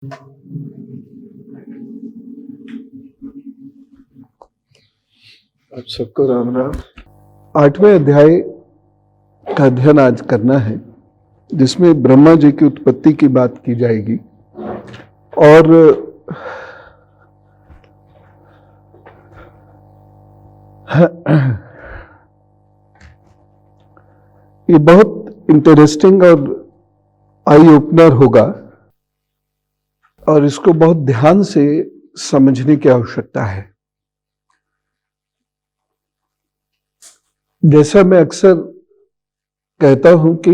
आप सबको राम राम। 8वें अध्याय का अध्ययन आज करना है, जिसमें ब्रह्मा जी की उत्पत्ति की बात की जाएगी। और ये बहुत इंटरेस्टिंग और आई ओपनर होगा और इसको बहुत ध्यान से समझने की आवश्यकता है। जैसा मैं अक्सर कहता हूं कि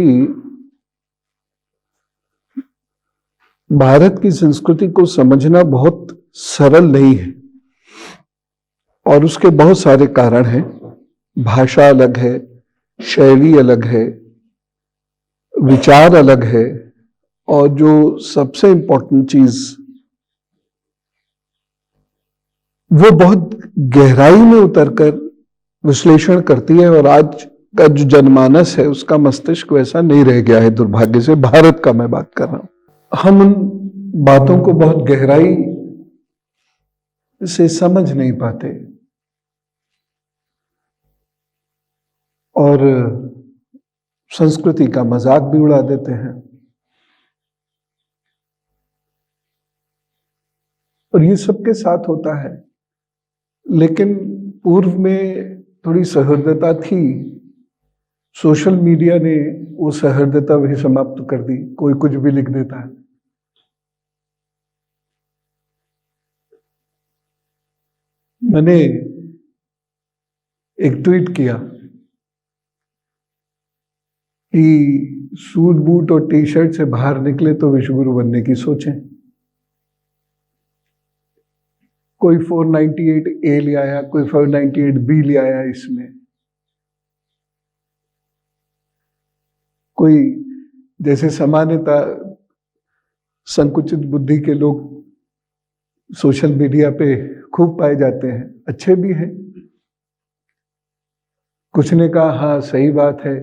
भारत की संस्कृति को समझना बहुत सरल नहीं है और उसके बहुत सारे कारण हैं। भाषा अलग है, शैली अलग है, विचार अलग है, और जो सबसे इंपॉर्टेंट चीज वो बहुत गहराई में उतरकर विश्लेषण करती है। और आज का जो जनमानस है उसका मस्तिष्क वैसा नहीं रह गया है, दुर्भाग्य से। भारत का मैं बात कर रहा हूं। हम उन बातों को बहुत गहराई से समझ नहीं पाते और संस्कृति का मजाक भी उड़ा देते हैं। और ये सबके साथ होता है, लेकिन पूर्व में थोड़ी सहृदयता थी। सोशल मीडिया ने वो सहृदयता भी समाप्त कर दी, कोई कुछ भी लिख देता है। मैंने एक ट्वीट किया कि सूट बूट और टी शर्ट से बाहर निकले तो विश्वगुरु बनने की सोचें। कोई 498A ले आया, कोई 498B ले आया, इसमें कोई जैसे सामान्यता संकुचित बुद्धि के लोग सोशल मीडिया पे खूब पाए जाते हैं, अच्छे भी हैं। कुछ ने कहा हाँ सही बात है,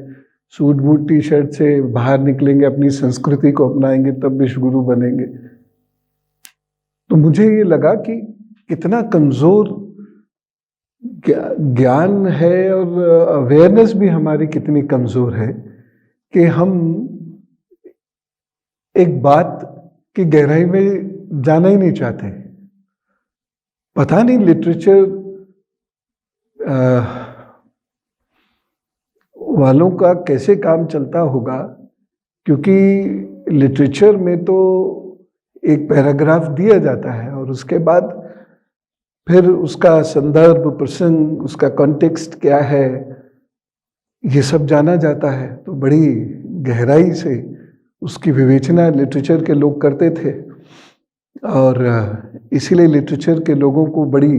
सूट बूट टी शर्ट से बाहर निकलेंगे, अपनी संस्कृति को अपनाएंगे, तब विश्वगुरु बनेंगे। तो मुझे ये लगा कि कितना कमजोर ज्ञान है और अवेयरनेस भी हमारी कितनी कमजोर है कि हम एक बात की गहराई में जाना ही नहीं चाहते। पता नहीं लिटरेचर वालों का कैसे काम चलता होगा, क्योंकि लिटरेचर में तो एक पैराग्राफ दिया जाता है और उसके बाद फिर उसका संदर्भ, प्रसंग, उसका कॉन्टेक्स्ट क्या है, ये सब जाना जाता है। तो बड़ी गहराई से उसकी विवेचना लिटरेचर के लोग करते थे और इसीलिए लिटरेचर के लोगों को बड़ी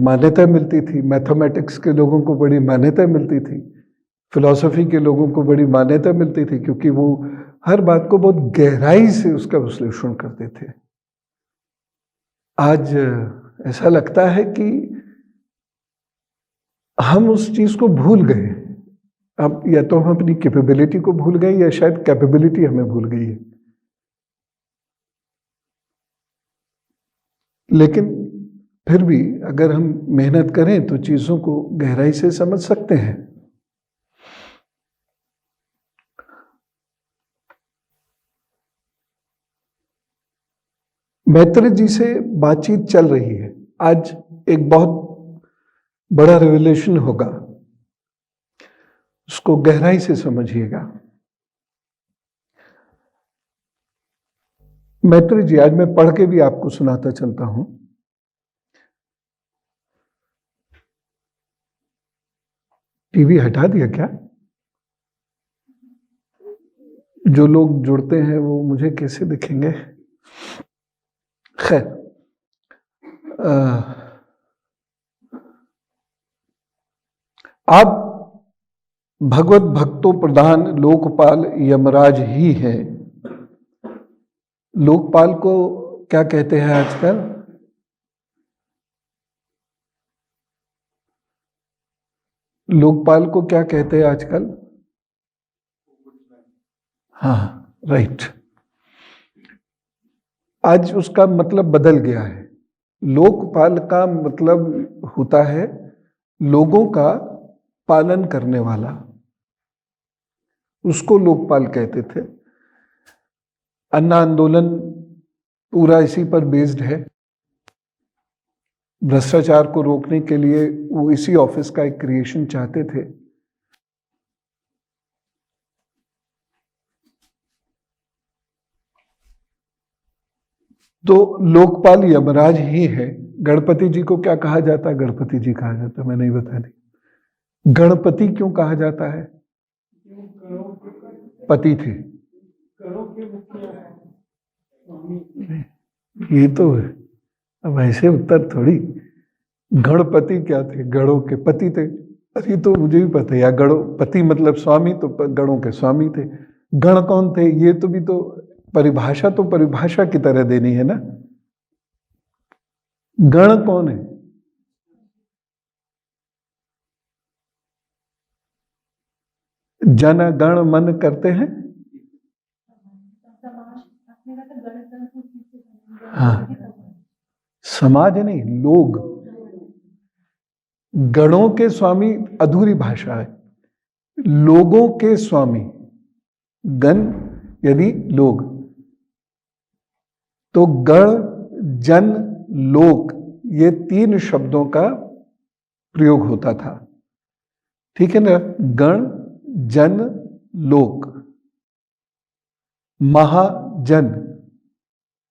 मान्यता मिलती थी, मैथमेटिक्स के लोगों को बड़ी मान्यता मिलती थी, फिलॉसफी के लोगों को बड़ी मान्यता मिलती थी, क्योंकि वो हर बात को बहुत गहराई से उसका विश्लेषण करते थे। आज ऐसा लगता है कि हम उस चीज को भूल गए। अब या तो हम अपनी कैपेबिलिटी को भूल गए या शायद कैपेबिलिटी हमें भूल गई है। लेकिन फिर भी अगर हम मेहनत करें तो चीजों को गहराई से समझ सकते हैं। मैत्री जी से बातचीत चल रही है। आज एक बहुत बड़ा रिविलेशन होगा, उसको गहराई से समझिएगा। मैत्री जी, आज मैं पढ़ के भी आपको सुनाता चलता हूं। टीवी हटा दिया क्या? जो लोग जुड़ते हैं वो मुझे कैसे दिखेंगे? खैर, आप भगवत भक्तों प्रधान लोकपाल यमराज ही हैं। लोकपाल को क्या कहते हैं आजकल? लोकपाल को क्या कहते हैं आजकल? हाँ, राइट। आज उसका मतलब बदल गया है। लोकपाल का मतलब होता है लोगों का पालन करने वाला, उसको लोकपाल कहते थे। अन्ना आंदोलन पूरा इसी पर बेस्ड है। भ्रष्टाचार को रोकने के लिए वो इसी ऑफिस का एक क्रिएशन चाहते थे। तो लोकपाल यमराज ही है। गणपति जी को क्या कहा जाता है? गणपति जी कहा जाता है। मैं नहीं बता दी। गणपति क्यों कहा जाता है? पति थे। ये तो है, अब ऐसे उत्तर थोड़ी। गणपति क्या थे? गणों के पति थे। अरे तो मुझे भी पता है यार, गणों पति मतलब स्वामी, तो गणों के स्वामी थे। गण कौन थे? ये तो भी तो परिभाषा की तरह देनी है ना। गण कौन है? जन गण मन करते हैं। हाँ, समाज नहीं, लोग। गणों के स्वामी अधूरी भाषा है। लोगों के स्वामी, गण यानी लोग। तो गण, जन, लोक, ये 3 शब्दों का प्रयोग होता था। ठीक है ना? गण, जन, लोक। महाजन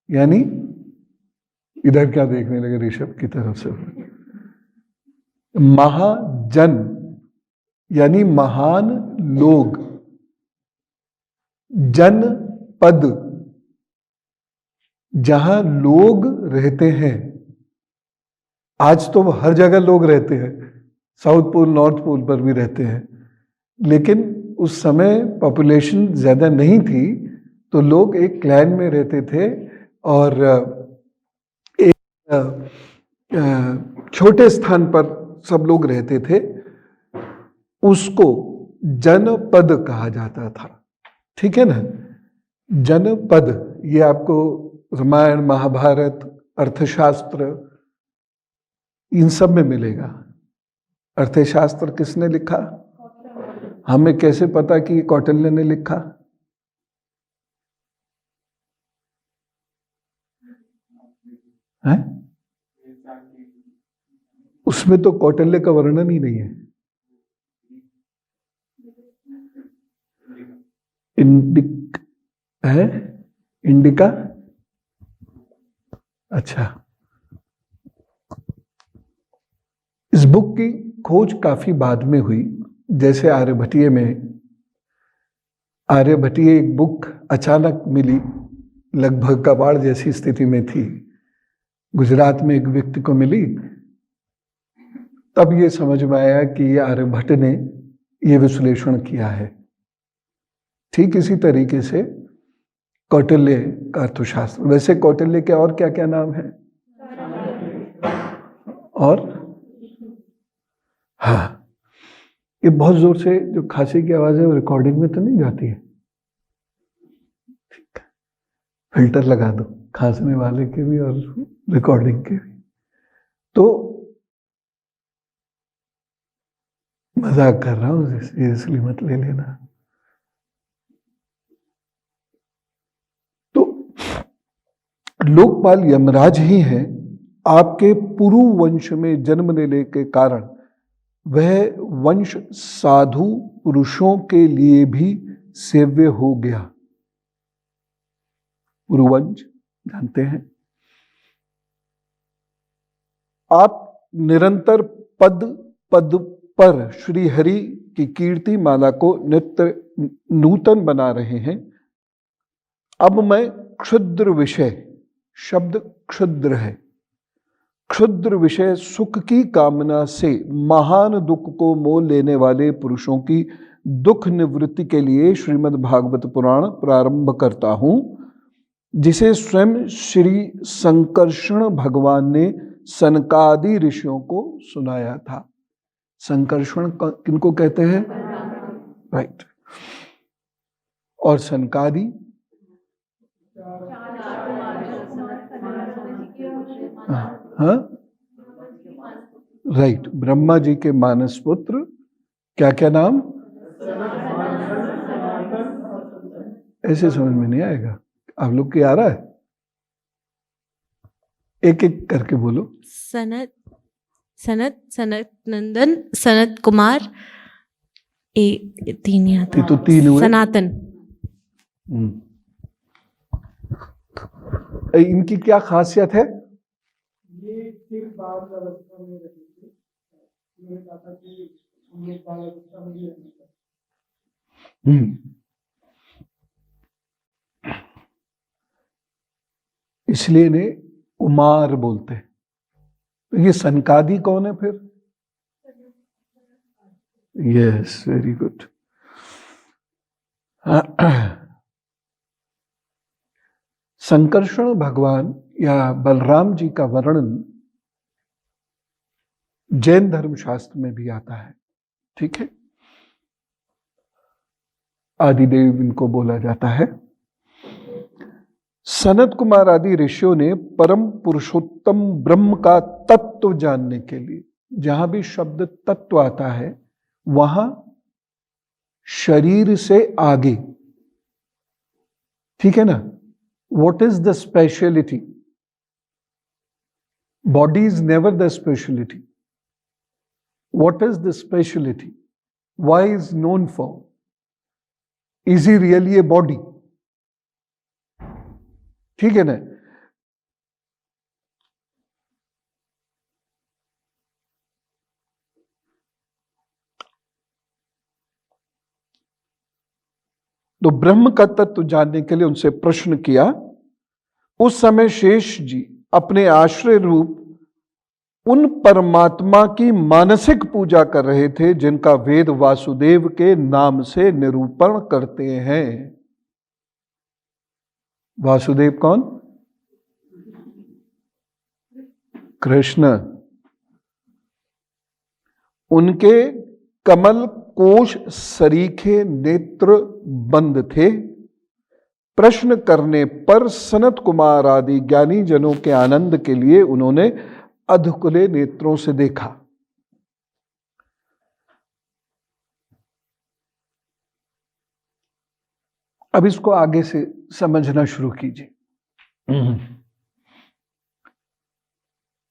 यानी, इधर क्या देखने लगे ऋषभ की तरफ से? महाजन यानी महान लोग। जन पद, जहां लोग रहते हैं। आज तो हर जगह लोग रहते हैं, साउथ पोल नॉर्थ पोल पर भी रहते हैं, लेकिन उस समय पॉपुलेशन ज्यादा नहीं थी, तो लोग एक क्लैन में रहते थे और एक छोटे स्थान पर सब लोग रहते थे। उसको जनपद कहा जाता था। ठीक है ना? जनपद, ये आपको रामायण, महाभारत, अर्थशास्त्र, इन सब में मिलेगा। अर्थशास्त्र किसने लिखा? हमें कैसे पता कि कौटिल्य ने लिखा? है? उसमें तो कौटिल्य का वर्णन ही नहीं है। है इंडिका। अच्छा, इस बुक की खोज काफी बाद में हुई। जैसे आर्यभट्टीय में, आर्यभट्टीय एक बुक अचानक मिली, लगभग कबाड़ जैसी स्थिति में थी, गुजरात में एक व्यक्ति को मिली। तब ये समझ में आया कि ये आर्यभट्ट ने ये विश्लेषण किया है। ठीक इसी तरीके से कौटिल्य का अर्थशास्त्र। वैसे कौटिल्य के और क्या क्या नाम है? और हाँ, ये बहुत जोर से जो खांसी की आवाज है वो रिकॉर्डिंग में तो नहीं जाती है? ठीक, फिल्टर लगा दो खांसने वाले के भी और रिकॉर्डिंग के भी। तो मजाक कर रहा हूं, सीरियसली मत ले लेना। तो लोकपाल यमराज ही हैं। आपके पुरु वंश में जन्म लेने के कारण वह वंश साधु पुरुषों के लिए भी सेव्य हो गया। पुरुवंश जानते हैं आप? निरंतर पद पद पर श्री हरि की कीर्ति माला को नित्य नूतन बना रहे हैं। अब मैं क्षुद्र विषय, शब्द क्षुद्र है, क्षुद्र विषय सुख की कामना से महान दुख को मोल लेने वाले पुरुषों की दुख निवृत्ति के लिए श्रीमद् भागवत पुराण प्रारंभ करता हूं, जिसे स्वयं श्री संकर्षण भगवान ने सनकादि ऋषियों को सुनाया था। संकर्षण किनको कहते हैं? राइट। और सनकादि हाँ, राइट, ब्रह्मा जी के मानस पुत्र, क्या क्या नाम? ऐसे समझ में नहीं आएगा, आप लोग की आ रहा है? एक एक करके बोलो। सनत, सनत, सनत नंदन, सनत कुमार, तीन ही आता ये तो तीन हुए। सनातन। इनकी क्या खासियत है? ये फिर बाल अवस्था में रहे थे, उन्होंने कहा कि हम लोग बाल अवस्था में नहीं रहना चाहते। इसलिए इन्हें कुमार बोलते हैं। तो ये सनकादि कौन है फिर? Yes, very good. संकर्षण भगवान या बलराम जी का वर्णन जैन धर्मशास्त्र में भी आता है, ठीक है। आदिदेव इनको बोला जाता है। सनत कुमार आदि ऋषियों ने परम पुरुषोत्तम ब्रह्म का तत्व जानने के लिए, जहां भी शब्द तत्व आता है वहां शरीर से आगे, ठीक है ना। What is the speciality? Body is never the speciality. What is the speciality? Why is known for? Is he really a body? ठीक है ना। तो ब्रह्म का तत्व जानने के लिए उनसे प्रश्न किया। उस समय शेष जी अपने आश्रय रूप उन परमात्मा की मानसिक पूजा कर रहे थे जिनका वेद वासुदेव के नाम से निरूपण करते हैं। वासुदेव कौन? कृष्ण। उनके कमल कोश सरीखे नेत्र बंद थे। प्रश्न करने पर सनत कुमार आदि ज्ञानी जनों के आनंद के लिए उन्होंने अधकुले नेत्रों से देखा। अब इसको आगे से समझना शुरू कीजिए।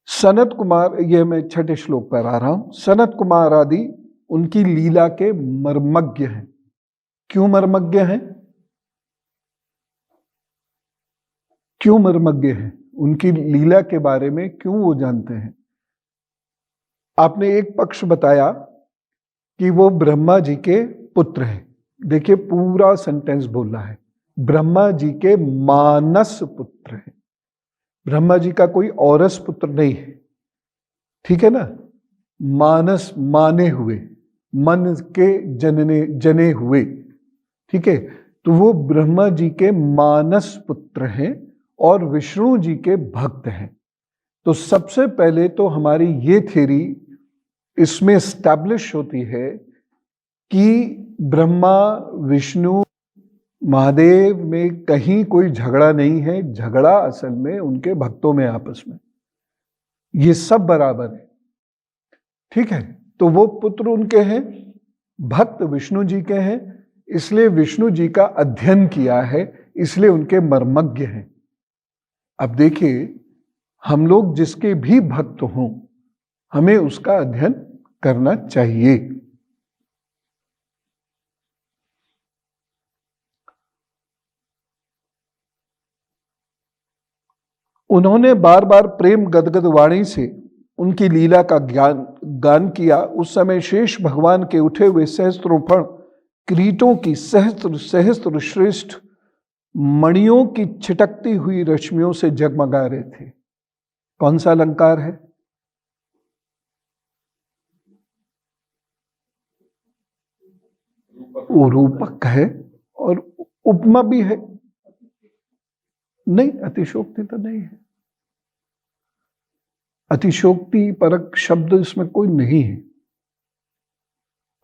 सनत कुमार, यह मैं छठे श्लोक पर आ रहा हूं। सनत कुमार आदि उनकी लीला के मर्मज्ञ हैं। क्यों मर्मज्ञ हैं? क्यों मर्मज्ञ हैं? उनकी लीला के बारे में क्यों वो जानते हैं? आपने एक पक्ष बताया कि वो ब्रह्मा जी के पुत्र हैं। देखिए पूरा सेंटेंस बोल रहा है, ब्रह्मा जी के मानस पुत्र हैं। ब्रह्मा जी का कोई औरस पुत्र नहीं है, ठीक है ना। मानस माने हुए, मन के जने हुए, ठीक है। तो वो ब्रह्मा जी के मानस पुत्र हैं और विष्णु जी के भक्त हैं। तो सबसे पहले तो हमारी ये थ्योरी इसमें एस्टैब्लिश होती है कि ब्रह्मा विष्णु महादेव में कहीं कोई झगड़ा नहीं है। झगड़ा असल में उनके भक्तों में आपस में, ये सब बराबर है, ठीक है। तो वो पुत्र उनके हैं, भक्त विष्णु जी के हैं, इसलिए विष्णु जी का अध्ययन किया है, इसलिए उनके मर्मज्ञ हैं। अब देखिए, हम लोग जिसके भी भक्त हों, हमें उसका अध्ययन करना चाहिए। उन्होंने बार बार प्रेम गदगद वाणी से उनकी लीला का गान किया। उस समय शेष भगवान के उठे हुए सहस्त्रोपण किरीटों की सहस्त्र सहस्त्र श्रेष्ठ मणियों की छिटकती हुई रश्मियों से जगमगा रहे थे। कौन सा अलंकार है? वो रूपक है और उपमा भी है। नहीं, अतिशोक्ति तो नहीं है। अतिशोक्ति परक शब्द इसमें कोई नहीं है।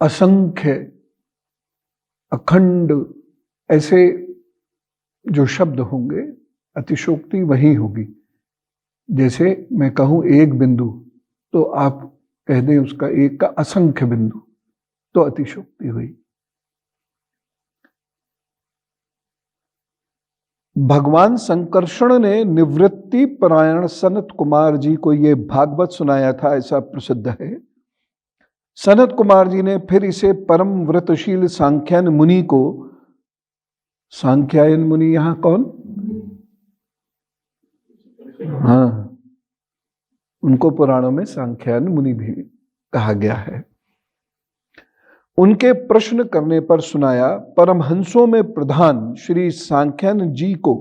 असंख्य, अखंड, ऐसे जो शब्द होंगे, अतिशोक्ति वही होगी। जैसे मैं कहूं एक बिंदु, तो आप कह दें उसका एक का असंख्य बिंदु, तो अतिशयोक्ति हुई। भगवान संकर्षण ने निवृत्ति परायण सनत कुमार जी को ये भागवत सुनाया था, ऐसा प्रसिद्ध है। सनत कुमार जी ने फिर इसे परम व्रतशील सांख्यायन मुनि को, सांख्यायन मुनि यहां कौन? हाँ, उनको पुराणों में सांख्यायन मुनि भी कहा गया है। उनके प्रश्न करने पर सुनाया। परमहंसों में प्रधान श्री सांख्यायन जी को,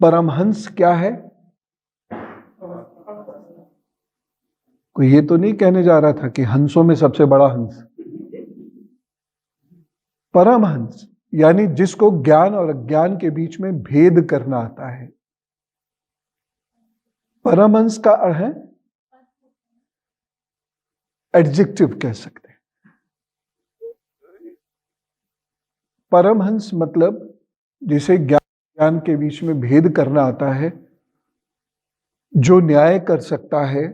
परमहंस क्या है? कोई ये तो नहीं कहने जा रहा था कि हंसों में सबसे बड़ा हंस। परमहंस यानी जिसको ज्ञान और अज्ञान के बीच में भेद करना आता है। परमहंस का अर्थ है एडजेक्टिव कह सकते हैं। परमहंस मतलब जिसे ज्ञान के बीच में भेद करना आता है, जो न्याय कर सकता है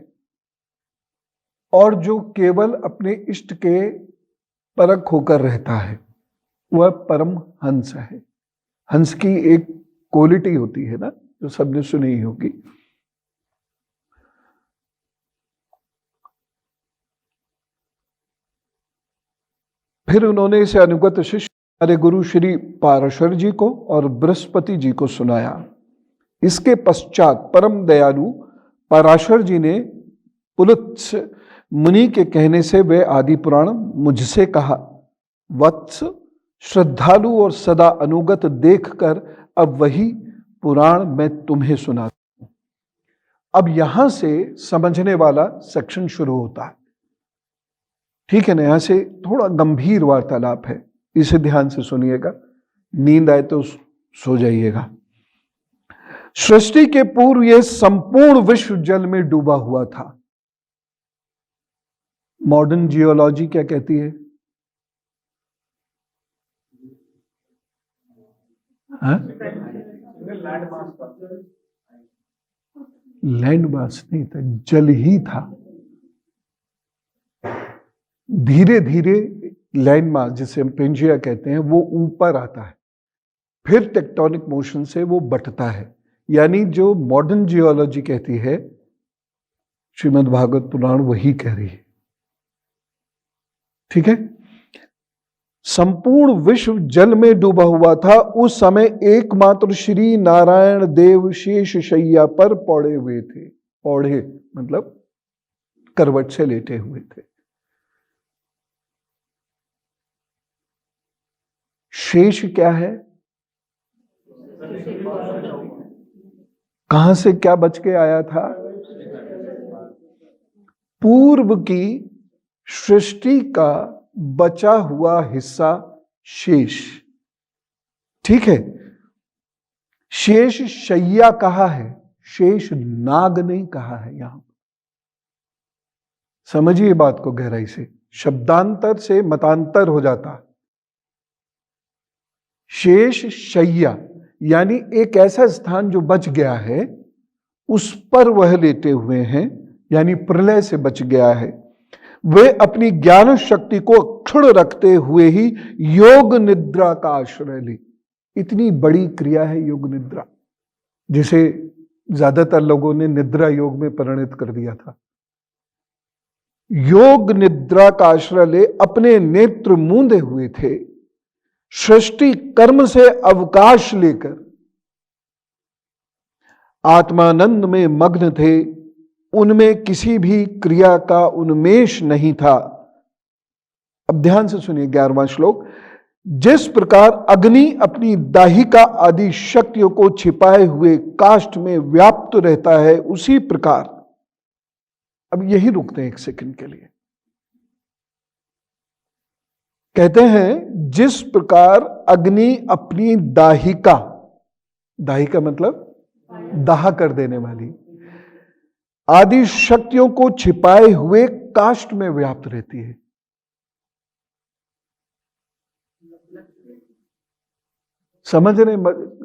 और जो केवल अपने इष्ट के परख होकर रहता है, वह परम हंस है। हंस की एक क्वालिटी होती है ना, जो सबने सुनी ही होगी। फिर उन्होंने इसे अनुगत शिष्य हमारे गुरु श्री पाराशर जी को और बृहस्पति जी को सुनाया। इसके पश्चात परम दयालु पाराशर जी ने पुलुत्स मुनि के कहने से वे आदि पुराण मुझसे कहा, वत्स श्रद्धालु और सदा अनुगत देखकर अब वही पुराण मैं तुम्हें सुनाता हूं। अब यहां से समझने वाला सेक्शन शुरू होता है, ठीक है ना। यहां से थोड़ा गंभीर वार्तालाप है, इसे ध्यान से सुनिएगा, नींद आए तो सो जाइएगा। सृष्टि के पूर्व यह संपूर्ण विश्व जल में डूबा हुआ था। मॉडर्न जियोलॉजी क्या कहती है? लैंड मास नहीं था, जल ही था। धीरे धीरे लैंड मास, जिसे हम पेंजिया कहते हैं, वो ऊपर आता है, फिर टेक्टोनिक मोशन से वो बंटता है। यानी जो मॉडर्न जियोलॉजी कहती है, श्रीमद् भागवत पुराण वही कह रही है, ठीक है। संपूर्ण विश्व जल में डूबा हुआ था। उस समय एकमात्र श्री नारायण देव शेष शैया पर पौड़े हुए थे। पौड़े मतलब करवट से लेटे हुए थे। शेष क्या है? कहां से क्या बच के आया था? पूर्व की सृष्टि का बचा हुआ हिस्सा शेष, ठीक है। शेष शैया कहा है, शेष नाग नहीं कहा है। यहां समझिए बात को गहराई से, शब्दांतर से मतांतर हो जाता है। शेष शैया यानी एक ऐसा स्थान जो बच गया है, उस पर वह लेटे हुए हैं, यानी प्रलय से बच गया है। वे अपनी ज्ञान शक्ति को अक्षुण्ण रखते हुए ही योग निद्रा का आश्रय ले। इतनी बड़ी क्रिया है योग निद्रा, जिसे ज्यादातर लोगों ने निद्रा योग में परिणत कर दिया था। योग निद्रा का आश्रय ले अपने नेत्र मूंदे हुए थे। सृष्टि कर्म से अवकाश लेकर आत्मानंद में मग्न थे। उनमें किसी भी क्रिया का उन्मेष नहीं था। अब ध्यान से सुनिए 11वां श्लोक। जिस प्रकार अग्नि अपनी दाहिका आदि शक्तियों को छिपाए हुए काष्ठ में व्याप्त रहता है, उसी प्रकार, अब यही रुकते हैं एक सेकंड के लिए। कहते हैं जिस प्रकार अग्नि अपनी दाहिका, दाहिका मतलब दाह कर देने वाली, आदि शक्तियों को छिपाए हुए काष्ठ में व्याप्त रहती है। समझने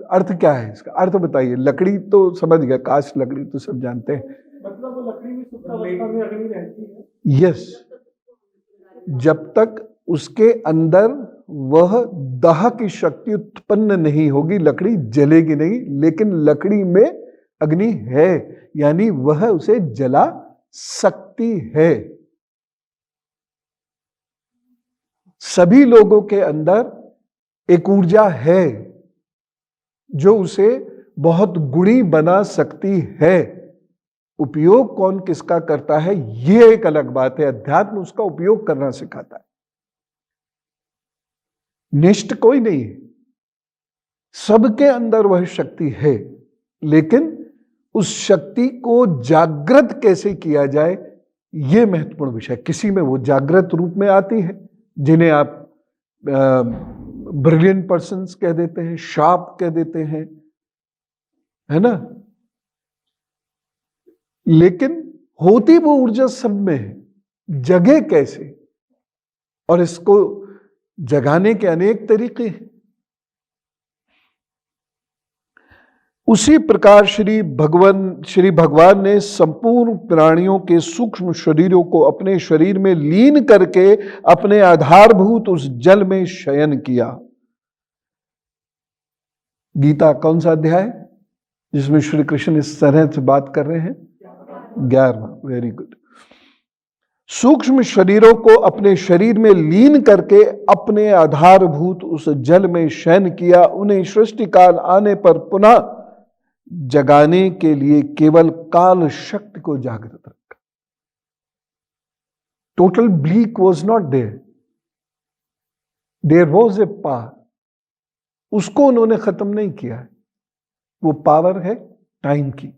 अर्थ क्या है इसका, अर्थ बताइए। लकड़ी तो समझ गया, काश लकड़ी तो सब जानते हैं। मतलब वो लकड़ी भी सुप्त अवस्था में अग्नि रहती है। यस, जब तक उसके अंदर वह दाह की शक्ति उत्पन्न नहीं होगी लकड़ी जलेगी नहीं, लेकिन लकड़ी में अग्नि है, यानी वह उसे जला सकती है। सभी लोगों के अंदर एक ऊर्जा है जो उसे बहुत गुणी बना सकती है। उपयोग कौन किसका करता है यह एक अलग बात है। अध्यात्म उसका उपयोग करना सिखाता है। निष्ठ कोई नहीं है, सबके अंदर वह शक्ति है, लेकिन उस शक्ति को जागृत कैसे किया जाए यह महत्वपूर्ण विषय। किसी में वो जागृत रूप में आती है, जिन्हें आप ब्रिलियंट पर्सन्स कह देते हैं, शार्प कह देते हैं, है ना। लेकिन होती वो ऊर्जा सब में है, जगे कैसे, और इसको जगाने के अनेक तरीके हैं। उसी प्रकार श्री भगवान ने संपूर्ण प्राणियों के सूक्ष्म शरीरों को अपने शरीर में लीन करके अपने आधारभूत उस जल में शयन किया। गीता कौन सा अध्याय जिसमें श्री कृष्ण इस तरह से बात कर रहे हैं? 11। Very good. सूक्ष्म शरीरों को अपने शरीर में लीन करके अपने आधारभूत उस जल में शयन किया। उन्हें सृष्टि काल आने पर पुनः जगाने के लिए केवल काल शक्ति को जागृत रखा। Total bleak was not there, there was a power, उसको उन्होंने खत्म नहीं किया है। वो पावर है टाइम की,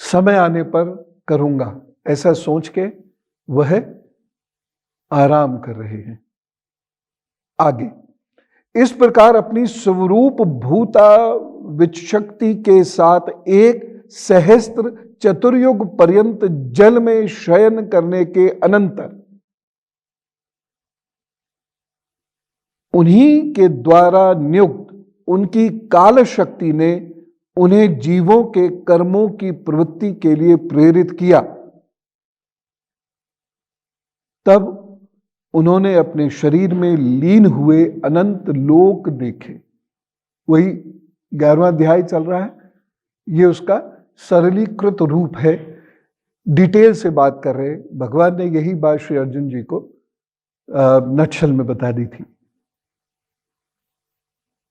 समय आने पर करूंगा ऐसा सोच के वह आराम कर रहे हैं। आगे इस प्रकार अपनी स्वरूप भूता विचशक्ति के साथ एक सहस्त्र चतुर्युग पर्यंत जल में शयन करने के अनंतर उन्हीं के द्वारा नियुक्त उनकी काल शक्ति ने उन्हें जीवों के कर्मों की प्रवृत्ति के लिए प्रेरित किया। तब उन्होंने अपने शरीर में लीन हुए अनंत लोक देखे। वही 11वां अध्याय चल रहा है, ये उसका सरलीकृत रूप है। डिटेल से बात कर रहे, भगवान ने यही बात श्री अर्जुन जी को नटशल में बता दी थी।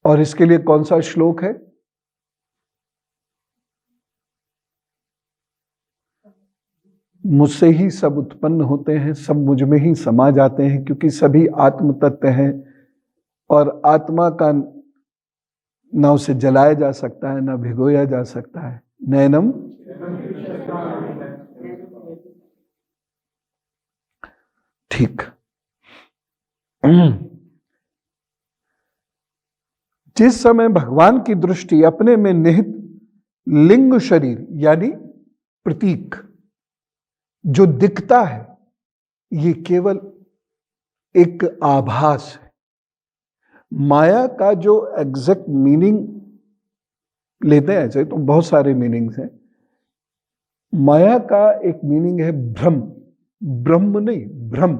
और इसके लिए कौन सा श्लोक है? मुझसे ही सब उत्पन्न होते हैं, सब मुझ में ही समा जाते हैं, क्योंकि सभी आत्म तत्व हैं और आत्मा का ना उसे जलाया जा सकता है ना भिगोया जा सकता है। नैनम ठीक। जिस समय भगवान की दृष्टि अपने में निहित लिंग शरीर यानी प्रतीक जो दिखता है, ये केवल एक आभास है। माया का जो एग्जैक्ट मीनिंग लेते हैं, ऐसे तो बहुत सारे मीनिंग्स हैं। माया का एक मीनिंग है भ्रम, ब्रह्म नहीं, भ्रम।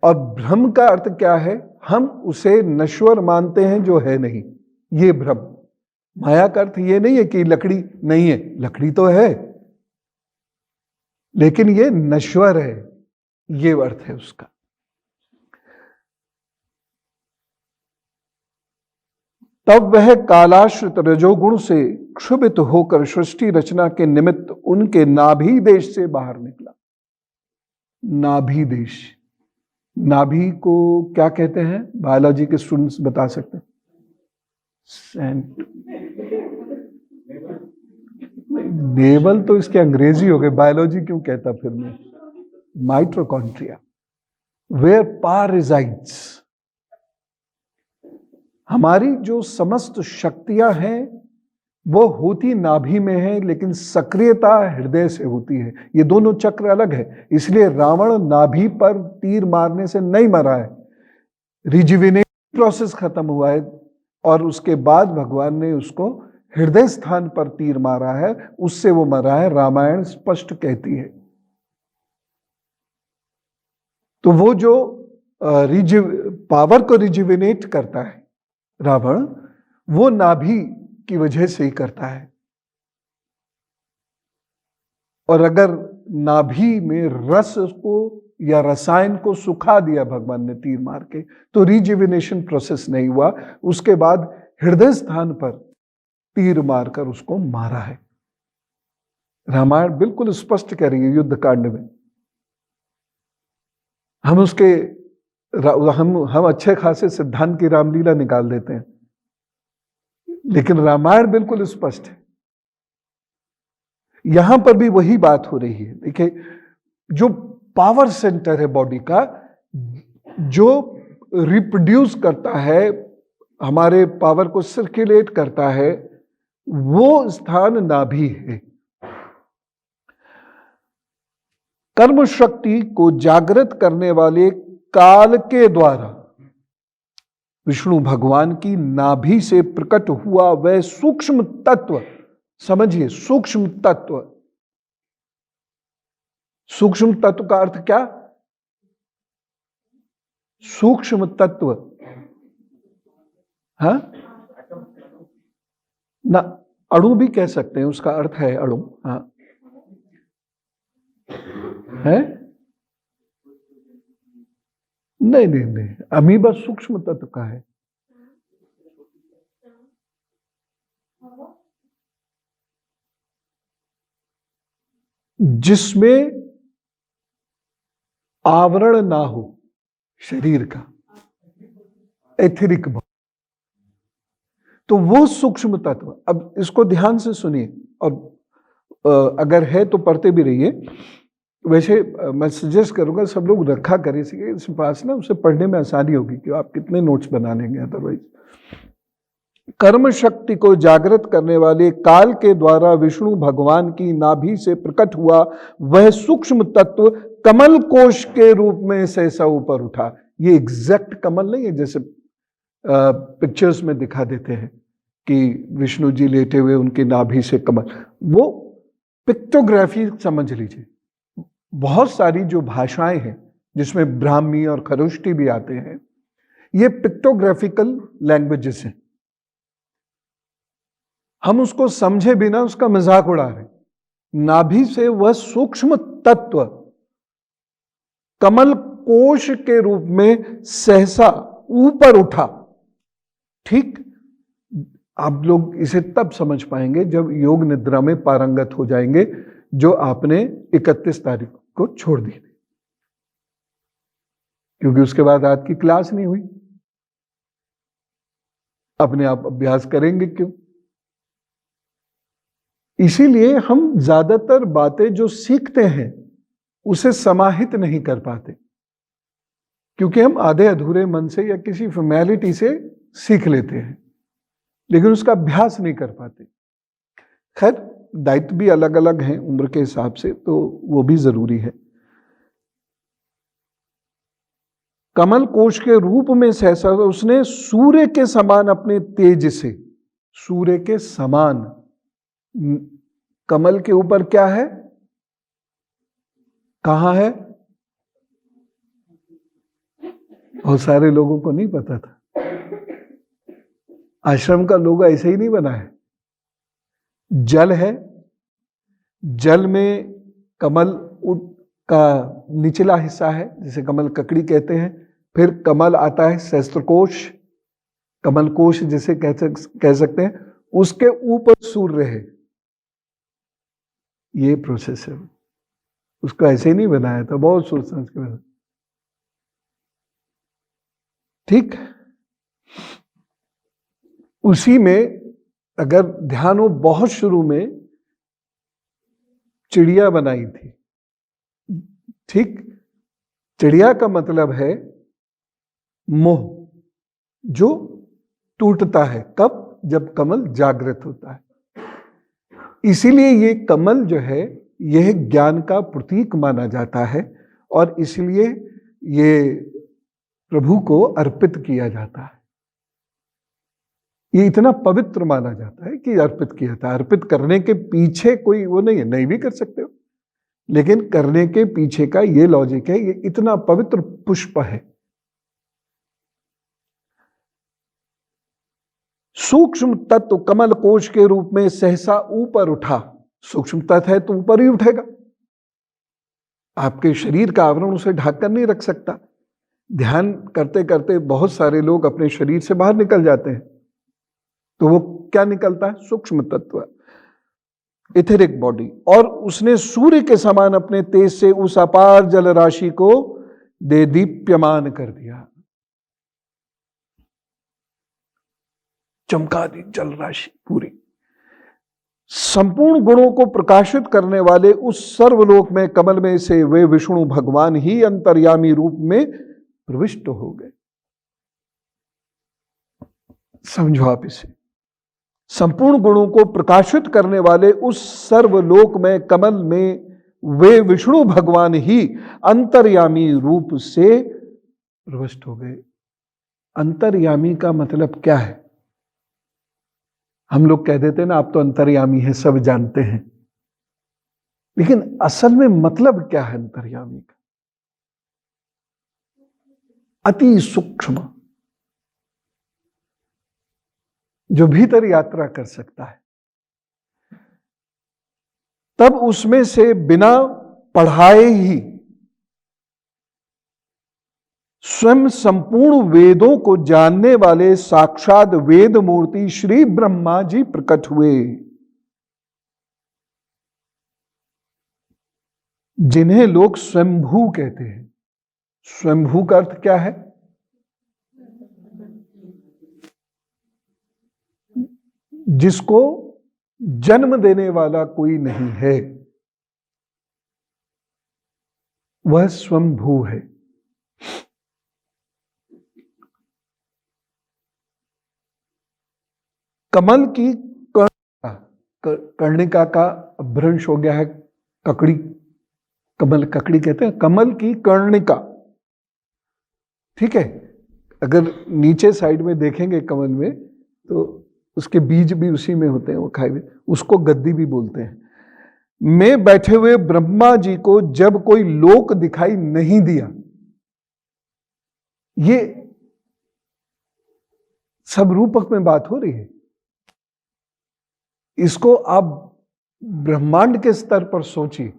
और भ्रम का अर्थ क्या है? हम उसे नश्वर मानते हैं जो है नहीं, ये भ्रम। माया का अर्थ ये नहीं है कि लकड़ी नहीं है, लकड़ी तो है लेकिन ये नश्वर है, ये अर्थ है उसका। तब वह कालाश्रित रजोगुण से क्षुभित होकर सृष्टि रचना के निमित्त उनके नाभि देश से बाहर निकला। नाभि देश, नाभि को क्या कहते हैं? बायोलॉजी के स्टूडेंट्स बता सकते हैं। नेवल तो इसके अंग्रेजी हो गए, बायोलॉजी क्यों कहता फिर मैं? Mitochondria, where power resides. हमारी जो समस्त शक्तियां हैं वो होती नाभि में है, लेकिन सक्रियता हृदय से होती है। ये दोनों चक्र अलग है, इसलिए रावण नाभि पर तीर मारने से नहीं मरा है, रिजुविनेट प्रोसेस खत्म हुआ है और उसके बाद भगवान ने उसको हृदय स्थान पर तीर मारा है, उससे वो मरा है, रामायण स्पष्ट कहती है। तो वो जो पावर को रिजुविनेट करता है रावण, वो नाभि की वजह से ही करता है। और अगर नाभि में रस को या रसायन को सुखा दिया भगवान ने तीर मार के, तो रिजुविनेशन प्रोसेस नहीं हुआ। उसके बाद हृदय स्थान पर तीर मारकर उसको मारा है। रामायण बिल्कुल स्पष्ट कह रही है युद्ध कांड में। हम उसके हम अच्छे खासे सिद्धांत की रामलीला निकाल देते हैं, लेकिन रामायण बिल्कुल स्पष्ट है। यहां पर भी वही बात हो रही है। देखिए, जो पावर सेंटर है बॉडी का, जो रिप्रोड्यूस करता है, हमारे पावर को सर्कुलेट करता है, वो स्थान नाभि है। कर्म शक्ति को जागृत करने वाले काल के द्वारा विष्णु भगवान की नाभि से प्रकट हुआ वह सूक्ष्म तत्व, समझिए सूक्ष्म तत्व। सूक्ष्म तत्व का अर्थ क्या? सूक्ष्म तत्व, हाँ ना, अणु भी कह सकते हैं, उसका अर्थ है अणु। हाँ है, नहीं नहीं नहीं, अमीबा सूक्ष्म तत्व का है। जिसमें आवरण ना हो शरीर का, एथेरिक भाव, तो वो सूक्ष्म तत्व। अब इसको ध्यान से सुनिए, और अगर है तो पढ़ते भी रहिए। वैसे मैं सजेस्ट करूंगा सब लोग रखा करें इस पास ना, उसे पढ़ने में आसानी होगी कि आप कितने नोट्स बना लेंगे अदरवाइज। कर्म शक्ति को जागृत करने वाले काल के द्वारा विष्णु भगवान की नाभि से प्रकट हुआ वह सूक्ष्म तत्व कमल कोश के रूप में सहसा ऊपर उठा। ये एग्जैक्ट कमल नहीं है जैसे पिक्चर्स में दिखा देते हैं कि विष्णु जी लेटे हुए उनकी नाभि से कमल, वो पिक्टोग्राफी समझ लीजिए। बहुत सारी जो भाषाएं हैं जिसमें ब्राह्मी और खरोष्टी भी आते हैं, ये पिक्टोग्राफिकल लैंग्वेजेस हैं। हम उसको समझे बिना उसका मजाक उड़ा रहे। नाभि से वह सूक्ष्म तत्व कमल कोश के रूप में सहसा ऊपर उठा। ठीक, आप लोग इसे तब समझ पाएंगे जब योग निद्रा में पारंगत हो जाएंगे, जो आपने 31 तारीख को छोड़ दी, क्योंकि उसके बाद आज की क्लास नहीं हुई। अपने आप अभ्यास करेंगे क्यों? इसीलिए हम ज्यादातर बातें जो सीखते हैं उसे समाहित नहीं कर पाते, क्योंकि हम आधे अधूरे मन से या किसी फॉर्मेलिटी से सीख लेते हैं, लेकिन उसका अभ्यास नहीं कर पाते। खैर, दायित्व भी अलग अलग हैं उम्र के हिसाब से, तो वो भी जरूरी है। कमल कोश के रूप में सहसा उसने सूर्य के समान अपने तेज से, सूर्य के समान, कमल के ऊपर क्या है, कहां है? बहुत सारे लोगों को नहीं पता था। आश्रम का लोगो ऐसे ही नहीं बना है। जल है, जल में कमल का निचला हिस्सा है जिसे कमल ककड़ी कहते हैं। फिर कमल आता है सहस्त्रकोश, कमल कोश जिसे कह सकते हैं, उसके ऊपर सूर्य है। ये प्रोसेस है, उसको ऐसे ही नहीं बनाया था, बहुत सोच समझ के बनाया। ठीक, उसी में अगर ध्यान हो, बहुत शुरू में चिड़िया बनाई थी। ठीक, चिड़िया का मतलब है मोह, जो टूटता है कब? जब कमल जागृत होता है। इसीलिए ये कमल जो है यह ज्ञान का प्रतीक माना जाता है, और इसलिए ये प्रभु को अर्पित किया जाता है। ये इतना पवित्र माना जाता है कि अर्पित किया था। अर्पित करने के पीछे कोई वो नहीं है, नहीं भी कर सकते हो, लेकिन करने के पीछे का ये लॉजिक है, ये इतना पवित्र पुष्प है। सूक्ष्म तत्व कमल कोश के रूप में सहसा ऊपर उठा। सूक्ष्म तत्व है तो ऊपर ही उठेगा, आपके शरीर का आवरण उसे ढक कर नहीं रख सकता। ध्यान करते करते बहुत सारे लोग अपने शरीर से बाहर निकल जाते हैं, तो वो क्या निकलता है? सूक्ष्म तत्व, इथेरिक बॉडी। और उसने सूर्य के समान अपने तेज से उस अपार जल राशि को दे दीप्यमान कर दिया। चमका दी जल राशि पूरी। संपूर्ण गुणों को प्रकाशित करने वाले उस सर्वलोक में कमल में से वे विष्णु भगवान ही अंतर्यामी रूप में प्रविष्ट हो गए। समझो आप इसे। संपूर्ण गुणों को प्रकाशित करने वाले उस सर्वलोक में कमल में वे विष्णु भगवान ही अंतर्यामी रूप से प्रविष्ट हो गए। अंतर्यामी का मतलब क्या है? हम लोग कह देते हैं ना, आप तो अंतर्यामी हैं, सब जानते हैं, लेकिन असल में मतलब क्या है अंतर्यामी का? अति सूक्ष्म, जो भीतर यात्रा कर सकता है। तब उसमें से बिना पढ़ाए ही स्वयं संपूर्ण वेदों को जानने वाले साक्षात वेद मूर्ति श्री ब्रह्मा जी प्रकट हुए, जिन्हें लोग स्वयंभू कहते हैं। स्वयंभू का अर्थ क्या है? जिसको जन्म देने वाला कोई नहीं है, वह स्वयंभू है। कमल की कर्णिका का भ्रंश हो गया है ककड़ी। कमल ककड़ी कहते हैं, कमल की कर्णिका, ठीक है। अगर नीचे साइड में देखेंगे कमल में, तो उसके बीज भी उसी में होते हैं, वो खाए हुए, उसको गद्दी भी बोलते हैं। में बैठे हुए ब्रह्मा जी को जब कोई लोक दिखाई नहीं दिया, ये सब रूपक में बात हो रही है। इसको आप ब्रह्मांड के स्तर पर सोचिए।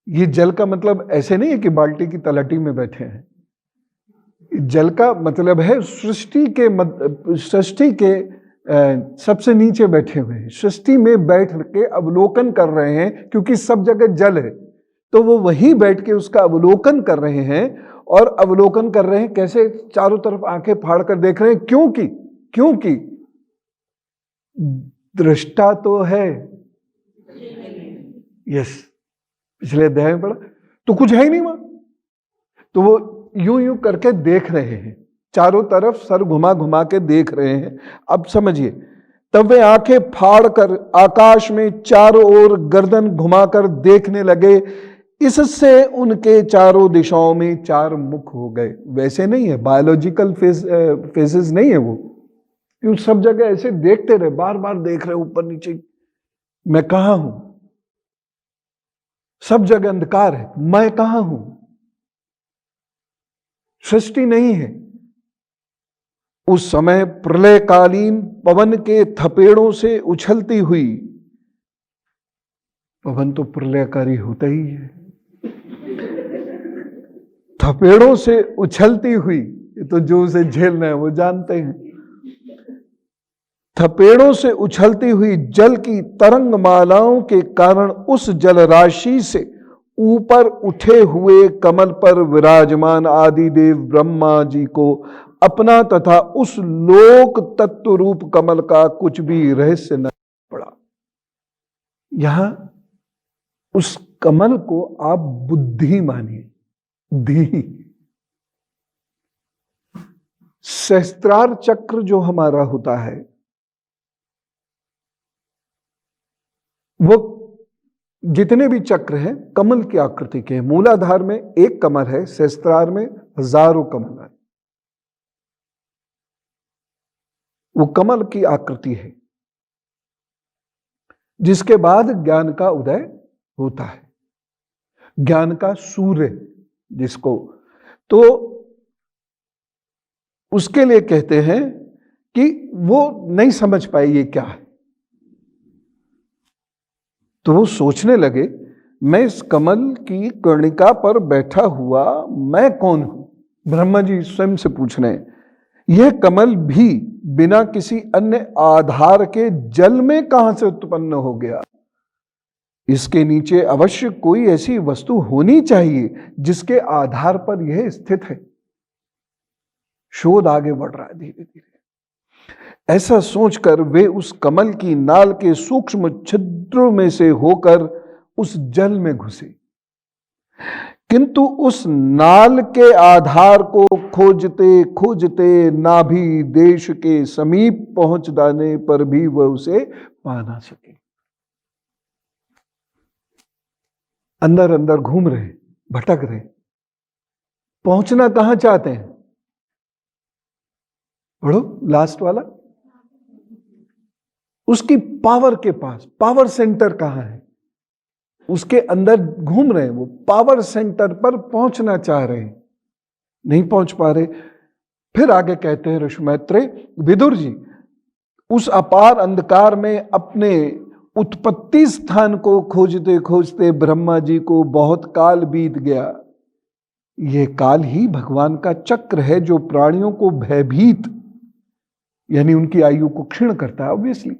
ये जल का मतलब ऐसे नहीं है कि बाल्टी की तलहटी में बैठे हैं। जल का मतलब है सृष्टि के सबसे नीचे बैठे हुए हैं, सृष्टि में बैठ के अवलोकन कर रहे हैं, क्योंकि सब जगह जल है, तो वो वहीं बैठ के उसका अवलोकन कर रहे हैं। और अवलोकन कर रहे हैं कैसे? चारों तरफ आंखें फाड़ कर देख रहे हैं। क्योंकि दृष्टा तो है। यस, पिछले अध्याय में पढ़ा, तो कुछ है ही नहीं वहां, तो वो यूं करके देख रहे हैं, चारों तरफ सर घुमा घुमा के देख रहे हैं। अब समझिए, तब वे आंखें फाड़ कर आकाश में चारों ओर गर्दन घुमाकर देखने लगे। इससे उनके चारों दिशाओं में चार मुख हो गए। वैसे नहीं है, बायोलॉजिकल फेजेस नहीं है वो, सब जगह ऐसे देखते रहे, बार बार देख रहे ऊपर नीचे, मैं कहां हूं? सब जगह अंधकार है, मैं कहां हूं? सृष्टि नहीं है। उस समय प्रलयकालीन पवन के थपेड़ों से उछलती हुई, पवन तो प्रलयकारी होता ही है, थपेड़ों से उछलती हुई, ये तो जो उसे झेलना है वो जानते हैं। थपेड़ों से उछलती हुई जल की तरंग मालाओं के कारण उस जल राशि से ऊपर उठे हुए कमल पर विराजमान आदिदेव ब्रह्मा जी को अपना तथा उस लोक तत्व रूप कमल का कुछ भी रहस्य न पड़ा। यहां उस कमल को आप बुद्धि मानिए, धी। सहस्त्रार चक्र जो हमारा होता है, वो जितने भी चक्र हैं कमल की आकृति के हैं। मूलाधार में एक कमल है, सहस्त्रार में हजारों कमल है। वो कमल की आकृति है, जिसके बाद ज्ञान का उदय होता है, ज्ञान का सूर्य जिसको, तो उसके लिए कहते हैं कि वो नहीं समझ पाए ये क्या है। तो वो सोचने लगे, मैं इस कमल की कर्णिका पर बैठा हुआ मैं कौन हूं? ब्रह्मा जी स्वयं से पूछ रहे हैं। यह कमल भी बिना किसी अन्य आधार के जल में कहां से उत्पन्न हो गया? इसके नीचे अवश्य कोई ऐसी वस्तु होनी चाहिए जिसके आधार पर यह स्थित है। शोध आगे बढ़ रहा है धीरे धीरे। ऐसा सोचकर वे उस कमल की नाल के सूक्ष्म छिद्रों में से होकर उस जल में घुसे, किंतु उस नाल के आधार को खोजते खोजते नाभि देश के समीप पहुंच जाने पर भी वह उसे पा ना सके। अंदर अंदर घूम रहे, भटक रहे, पहुंचना कहां चाहते हैं? पढ़ो लास्ट वाला। उसकी पावर के पास, पावर सेंटर कहां है? उसके अंदर घूम रहे हैं, वो पावर सेंटर पर पहुंचना चाह रहे हैं, नहीं पहुंच पा रहे। फिर आगे कहते हैं ऋषि मैत्रेय, विदुर जी उस अपार अंधकार में अपने उत्पत्ति स्थान को खोजते खोजते ब्रह्मा जी को बहुत काल बीत गया। यह काल ही भगवान का चक्र है जो प्राणियों को भयभीत, यानी उनकी आयु को क्षीण करता है ऑब्वियसली।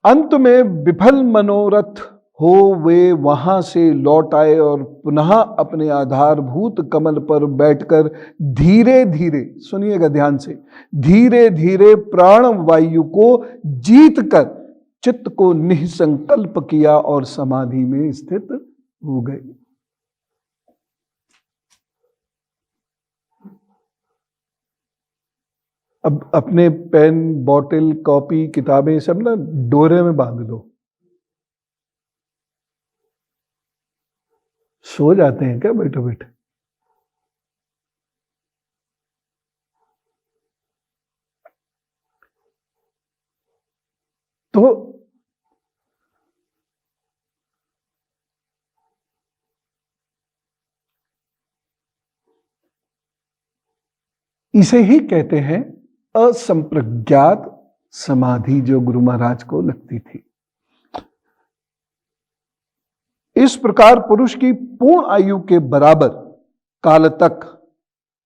अंत में विफल मनोरथ हो वे वहां से लौट आए और पुनः अपने आधारभूत कमल पर बैठकर धीरे धीरे, सुनिएगा ध्यान से, धीरे धीरे प्राण वायु को जीतकर चित्त को निसंकल्प किया और समाधि में स्थित हो गए। अब अपने पेन, बॉटल, कॉपी, किताबें सब ना डोरे में बांध लो। सो जाते हैं क्या बैठे बैठे? तो इसे ही कहते हैं असंप्रज्ञात समाधि, जो गुरु महाराज को लगती थी। इस प्रकार पुरुष की पूर्ण आयु के बराबर काल तक,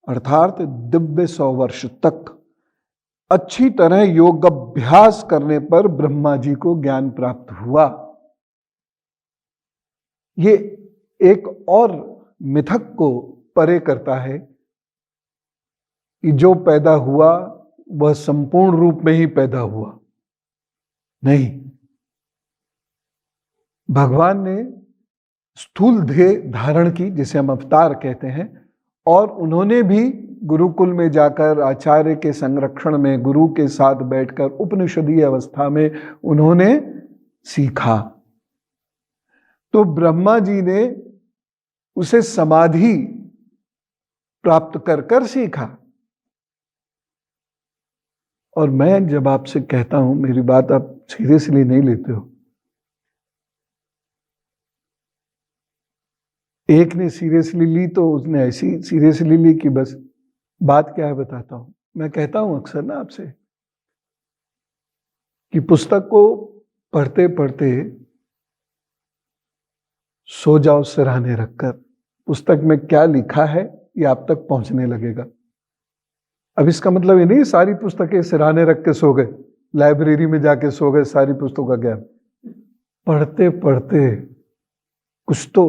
अर्थात दिव्य 100 वर्ष तक अच्छी तरह योग अभ्यास करने पर ब्रह्मा जी को ज्ञान प्राप्त हुआ। ये एक और मिथक को परे करता है कि जो पैदा हुआ वह संपूर्ण रूप में ही पैदा हुआ। नहीं, भगवान ने स्थूल देह धारण की, जिसे हम अवतार कहते हैं, और उन्होंने भी गुरुकुल में जाकर आचार्य के संरक्षण में गुरु के साथ बैठकर उपनिषदीय अवस्था में उन्होंने सीखा। तो ब्रह्मा जी ने उसे समाधि प्राप्त कर कर सीखा। और मैं जब आपसे कहता हूं, मेरी बात आप सीरियसली नहीं लेते हो। एक ने सीरियसली ली तो उसने ऐसी सीरियसली ली कि बस बात क्या है बताता हूं। मैं कहता हूं अक्सर ना आपसे कि पुस्तक को पढ़ते पढ़ते सो जाओ सिरहाने रखकर, पुस्तक में क्या लिखा है ये आप तक पहुंचने लगेगा। अब इसका मतलब ये नहीं सारी पुस्तकें सिरहाने रख के सो गए, लाइब्रेरी में जाके सो गए सारी पुस्तकों का ज्ञान। पढ़ते पढ़ते कुछ तो,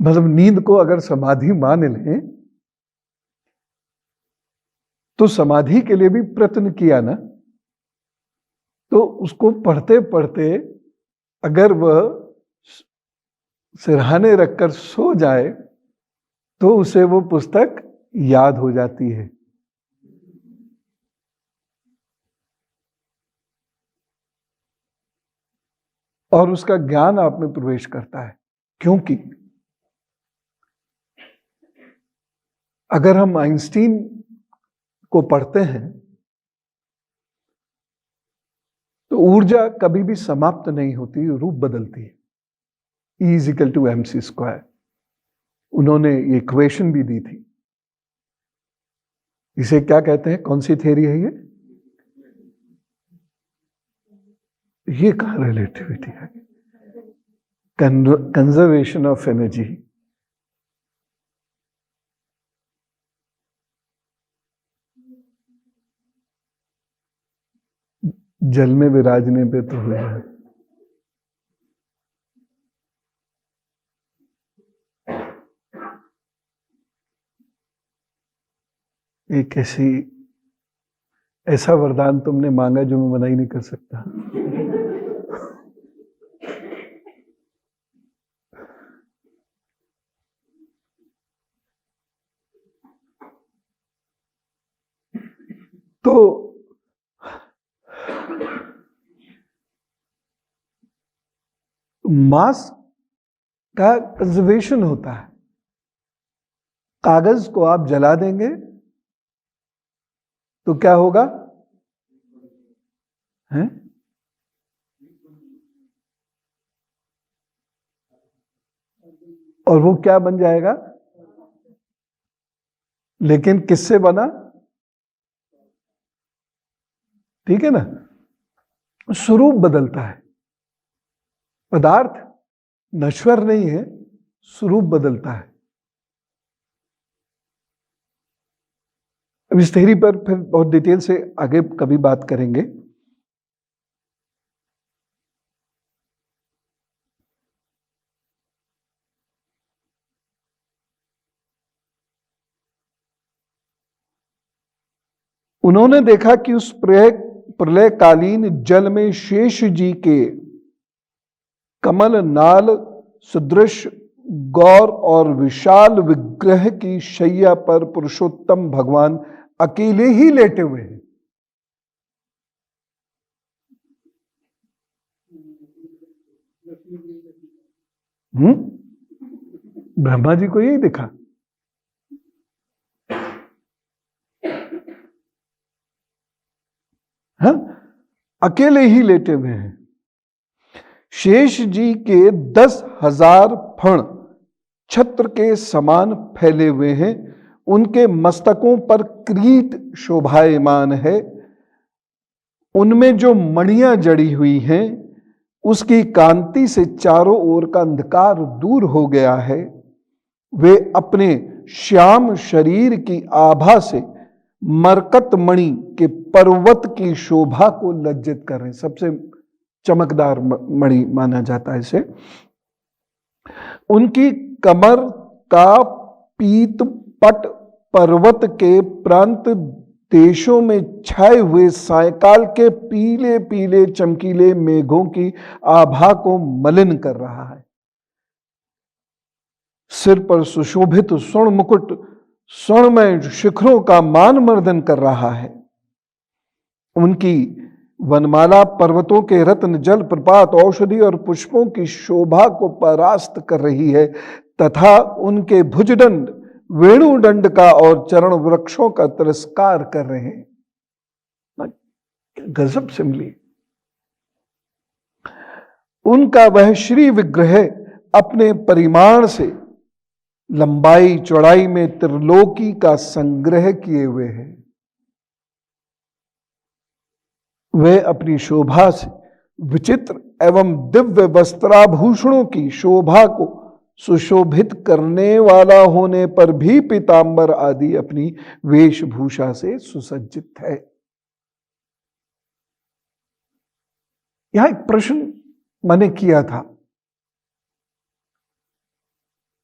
मतलब नींद को अगर समाधि मान लें तो समाधि के लिए भी प्रयत्न किया ना, तो उसको पढ़ते पढ़ते अगर वह सिरहाने रखकर सो जाए तो उसे वो पुस्तक याद हो जाती है। और उसका ज्ञान आप में प्रवेश करता है। क्योंकि अगर हम आइंस्टीन को पढ़ते हैं तो ऊर्जा कभी भी समाप्त नहीं होती, रूप बदलती है। E = mc²। उन्होंने ये इक्वेशन भी दी थी। इसे क्या कहते हैं, कौन सी थ्योरी है ये कहाँ रिलेटिविटी है? Conservation of energy. जल में विराजने पे तो हो जाए। एक ऐसा वरदान तुमने मांगा जो मैं मना ही नहीं कर सकता। तो मास का कंजर्वेशन होता है। कागज को आप जला देंगे तो क्या होगा? हैं? और वो क्या बन जाएगा? लेकिन किससे बना? ठीक है ना? स्वरूप बदलता है। पदार्थ नश्वर नहीं है, स्वरूप बदलता है। अब इस थ्योरी पर फिर बहुत डिटेल से आगे कभी बात करेंगे। उन्होंने देखा कि उस प्रलयकालीन जल में शेष जी के कमल नाल सदृश गौर और विशाल विग्रह की शैया पर पुरुषोत्तम भगवान अकेले ही लेटे हुए हैं। ब्रह्मा जी को यही दिखा। हाँ, अकेले ही लेटे हुए हैं। शेष जी के 10,000 फण छत्र के समान फैले हुए हैं। उनके मस्तकों पर किरीट शोभायमान है। उनमें जो मणियां जड़ी हुई हैं उसकी कांति से चारों ओर का अंधकार दूर हो गया है। वे अपने श्याम शरीर की आभा से मरकत मणि के पर्वत की शोभा को लज्जित कर रहे हैं। सबसे चमकदार मणि माना जाता है इसे। उनकी कमर का पीत पट पर्वत के प्रांत देशों में छाए हुए सायकाल के पीले पीले चमकीले मेघों की आभा को मलिन कर रहा है। सिर पर सुशोभित स्वर्ण मुकुट स्वर्णमय शिखरों का मान मर्दन कर रहा है। उनकी वनमाला पर्वतों के रत्न जल प्रपात औषधि और पुष्पों की शोभा को परास्त कर रही है तथा उनके भुजदंड वेणुदंड का और चरण वृक्षों का तिरस्कार कर रहे हैं। गजब सिमली। उनका वह श्री विग्रह अपने परिमाण से लंबाई चौड़ाई में त्रिलोकी का संग्रह किए हुए हैं। वे अपनी शोभा से विचित्र एवं दिव्य वस्त्राभूषणों की शोभा को सुशोभित करने वाला होने पर भी पीतांबर आदि अपनी वेशभूषा से सुसज्जित है। यहां एक प्रश्न मैंने किया था,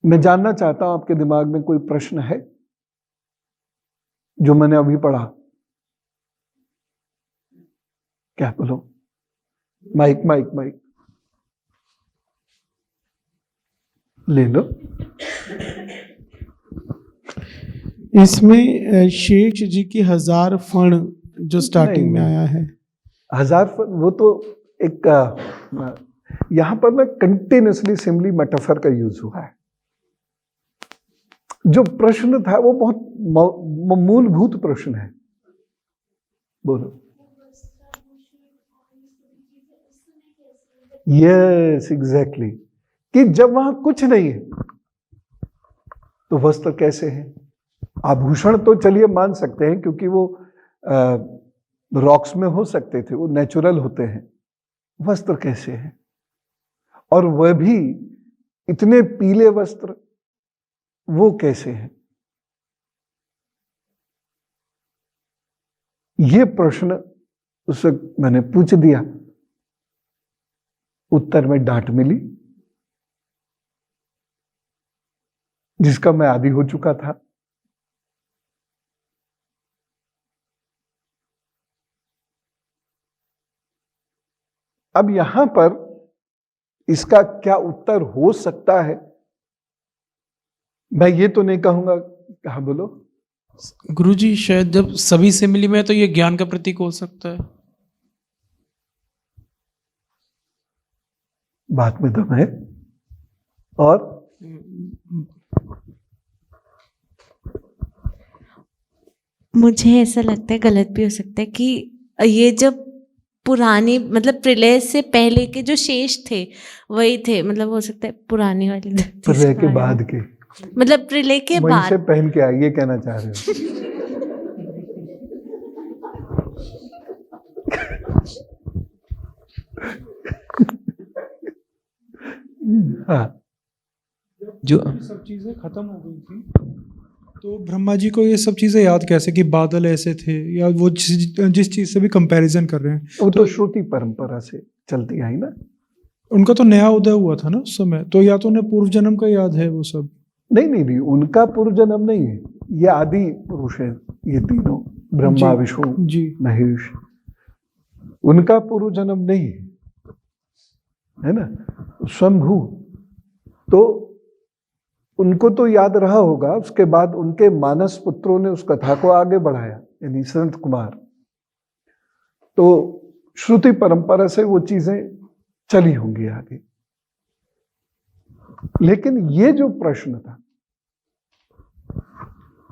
मैं जानना चाहता हूं आपके दिमाग में कोई प्रश्न है जो मैंने अभी पढ़ा? क्या बोलो? माइक माइक माइक ले लो। इसमें शेष जी की 1000 फण जो स्टार्टिंग में आया है, 1000 फण, वो तो एक यहां पर ना कंटिन्यूसली सिंबली मेटाफर का यूज हुआ है। जो प्रश्न था वो बहुत मूलभूत प्रश्न है। बोलो। यस, एग्जैक्टली, कि जब वहां कुछ नहीं है तो वस्त्र कैसे हैं? आभूषण तो चलिए मान सकते हैं क्योंकि वो रॉक्स में हो सकते थे, वो नेचुरल होते हैं। वस्त्र कैसे हैं? और वह भी इतने पीले वस्त्र, वो कैसे हैं? ये प्रश्न उस वक्त मैंने पूछ दिया, उत्तर में डांट मिली जिसका मैं आदी हो चुका था। अब यहां पर इसका क्या उत्तर हो सकता है, मैं ये तो नहीं कहूंगा। हाँ बोलो। गुरुजी, शायद जब सभी से मिली में तो ये ज्ञान का प्रतीक हो सकता है। बात में दम है। और मुझे ऐसा लगता है, गलत भी हो सकता है, कि ये जब पुरानी मतलब प्रलय से पहले के जो शेष थे वही थे, मतलब हो सकता है पुरानी वाली धरती से प्रलय के आए। बाद के, मतलब प्रलय के वहीं से बाद। पहन के आए, ये कहना चाह रहे हो? हाँ, जो सब चीजें खत्म हो गई थी तो ब्रह्मा जी को ये सब चीजें याद कैसे कि बादल ऐसे थे, या वो जिस चीज से भी कंपैरिजन कर रहे हैं वो तो श्रुति परंपरा से चलती आई ना। उनका तो नया उदय हुआ था ना उस समय, तो या तो उन्हें पूर्व जन्म का याद है वो सब। नहीं नहीं नहीं, उनका पूर्व जन्म नहीं है, ये आदि पुरुष है, ये तीनों, ब्रह्मा जी, विष्णु जी। महेश। उनका पूर्व जन्म नहीं है ना, स्वयंभू। तो उनको तो याद रहा होगा, उसके बाद उनके मानस पुत्रों ने उस कथा को आगे बढ़ाया, यानी संत कुमार। तो श्रुति परंपरा से वो चीजें चली होंगी आगे। लेकिन ये जो प्रश्न था,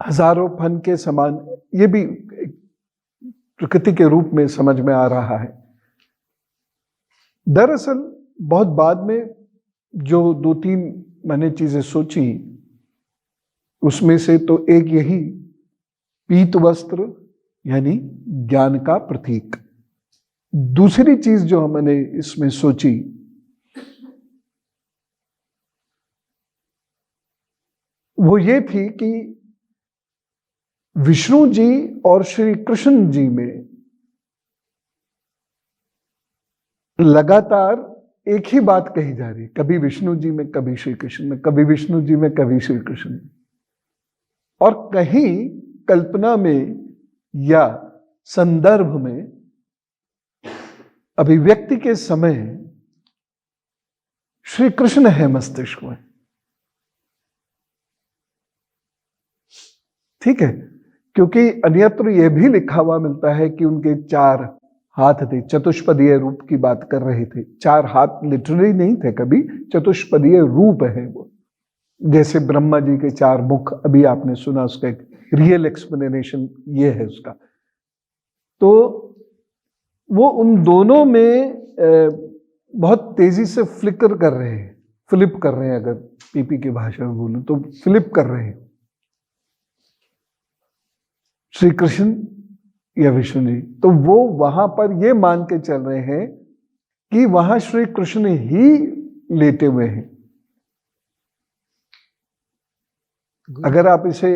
हजारों फन के समान, ये भी प्रकृति के रूप में समझ में आ रहा है। दरअसल बहुत बाद में जो 2-3 मैंने चीजें सोची, उसमें से तो एक यही पीत वस्त्र यानी ज्ञान का प्रतीक। दूसरी चीज जो मैंने इसमें सोची, वो ये थी कि विष्णु जी और श्री कृष्ण जी में लगातार एक ही बात कही जा रही, कभी विष्णु जी में, कभी श्री कृष्ण में, कभी विष्णु जी में, कभी श्री कृष्ण में। और कहीं कल्पना में या संदर्भ में, अभिव्यक्ति के समय श्री कृष्ण है मस्तिष्क में। ठीक है, क्योंकि अन्यत्र यह भी लिखा हुआ मिलता है कि उनके 4 हाथ थे, चतुष्पदीय रूप की बात कर रहे थे। 4 हाथ लिटरली नहीं थे कभी, चतुष्पदीय रूप है वो। जैसे ब्रह्मा जी के 4 मुख, अभी आपने सुना, उसका एक रियल एक्सप्लेनेशन ये है उसका। तो वो उन दोनों में बहुत तेजी से फ्लिकर कर रहे हैं, फ्लिप कर रहे हैं, अगर पीपी की भाषा में बोलूं तो फ्लिप कर रहे हैं, श्री कृष्ण या विष्णु जी। तो वो वहां पर ये मान के चल रहे हैं कि वहां श्री कृष्ण ही लेटे हुए हैं। अगर आप इसे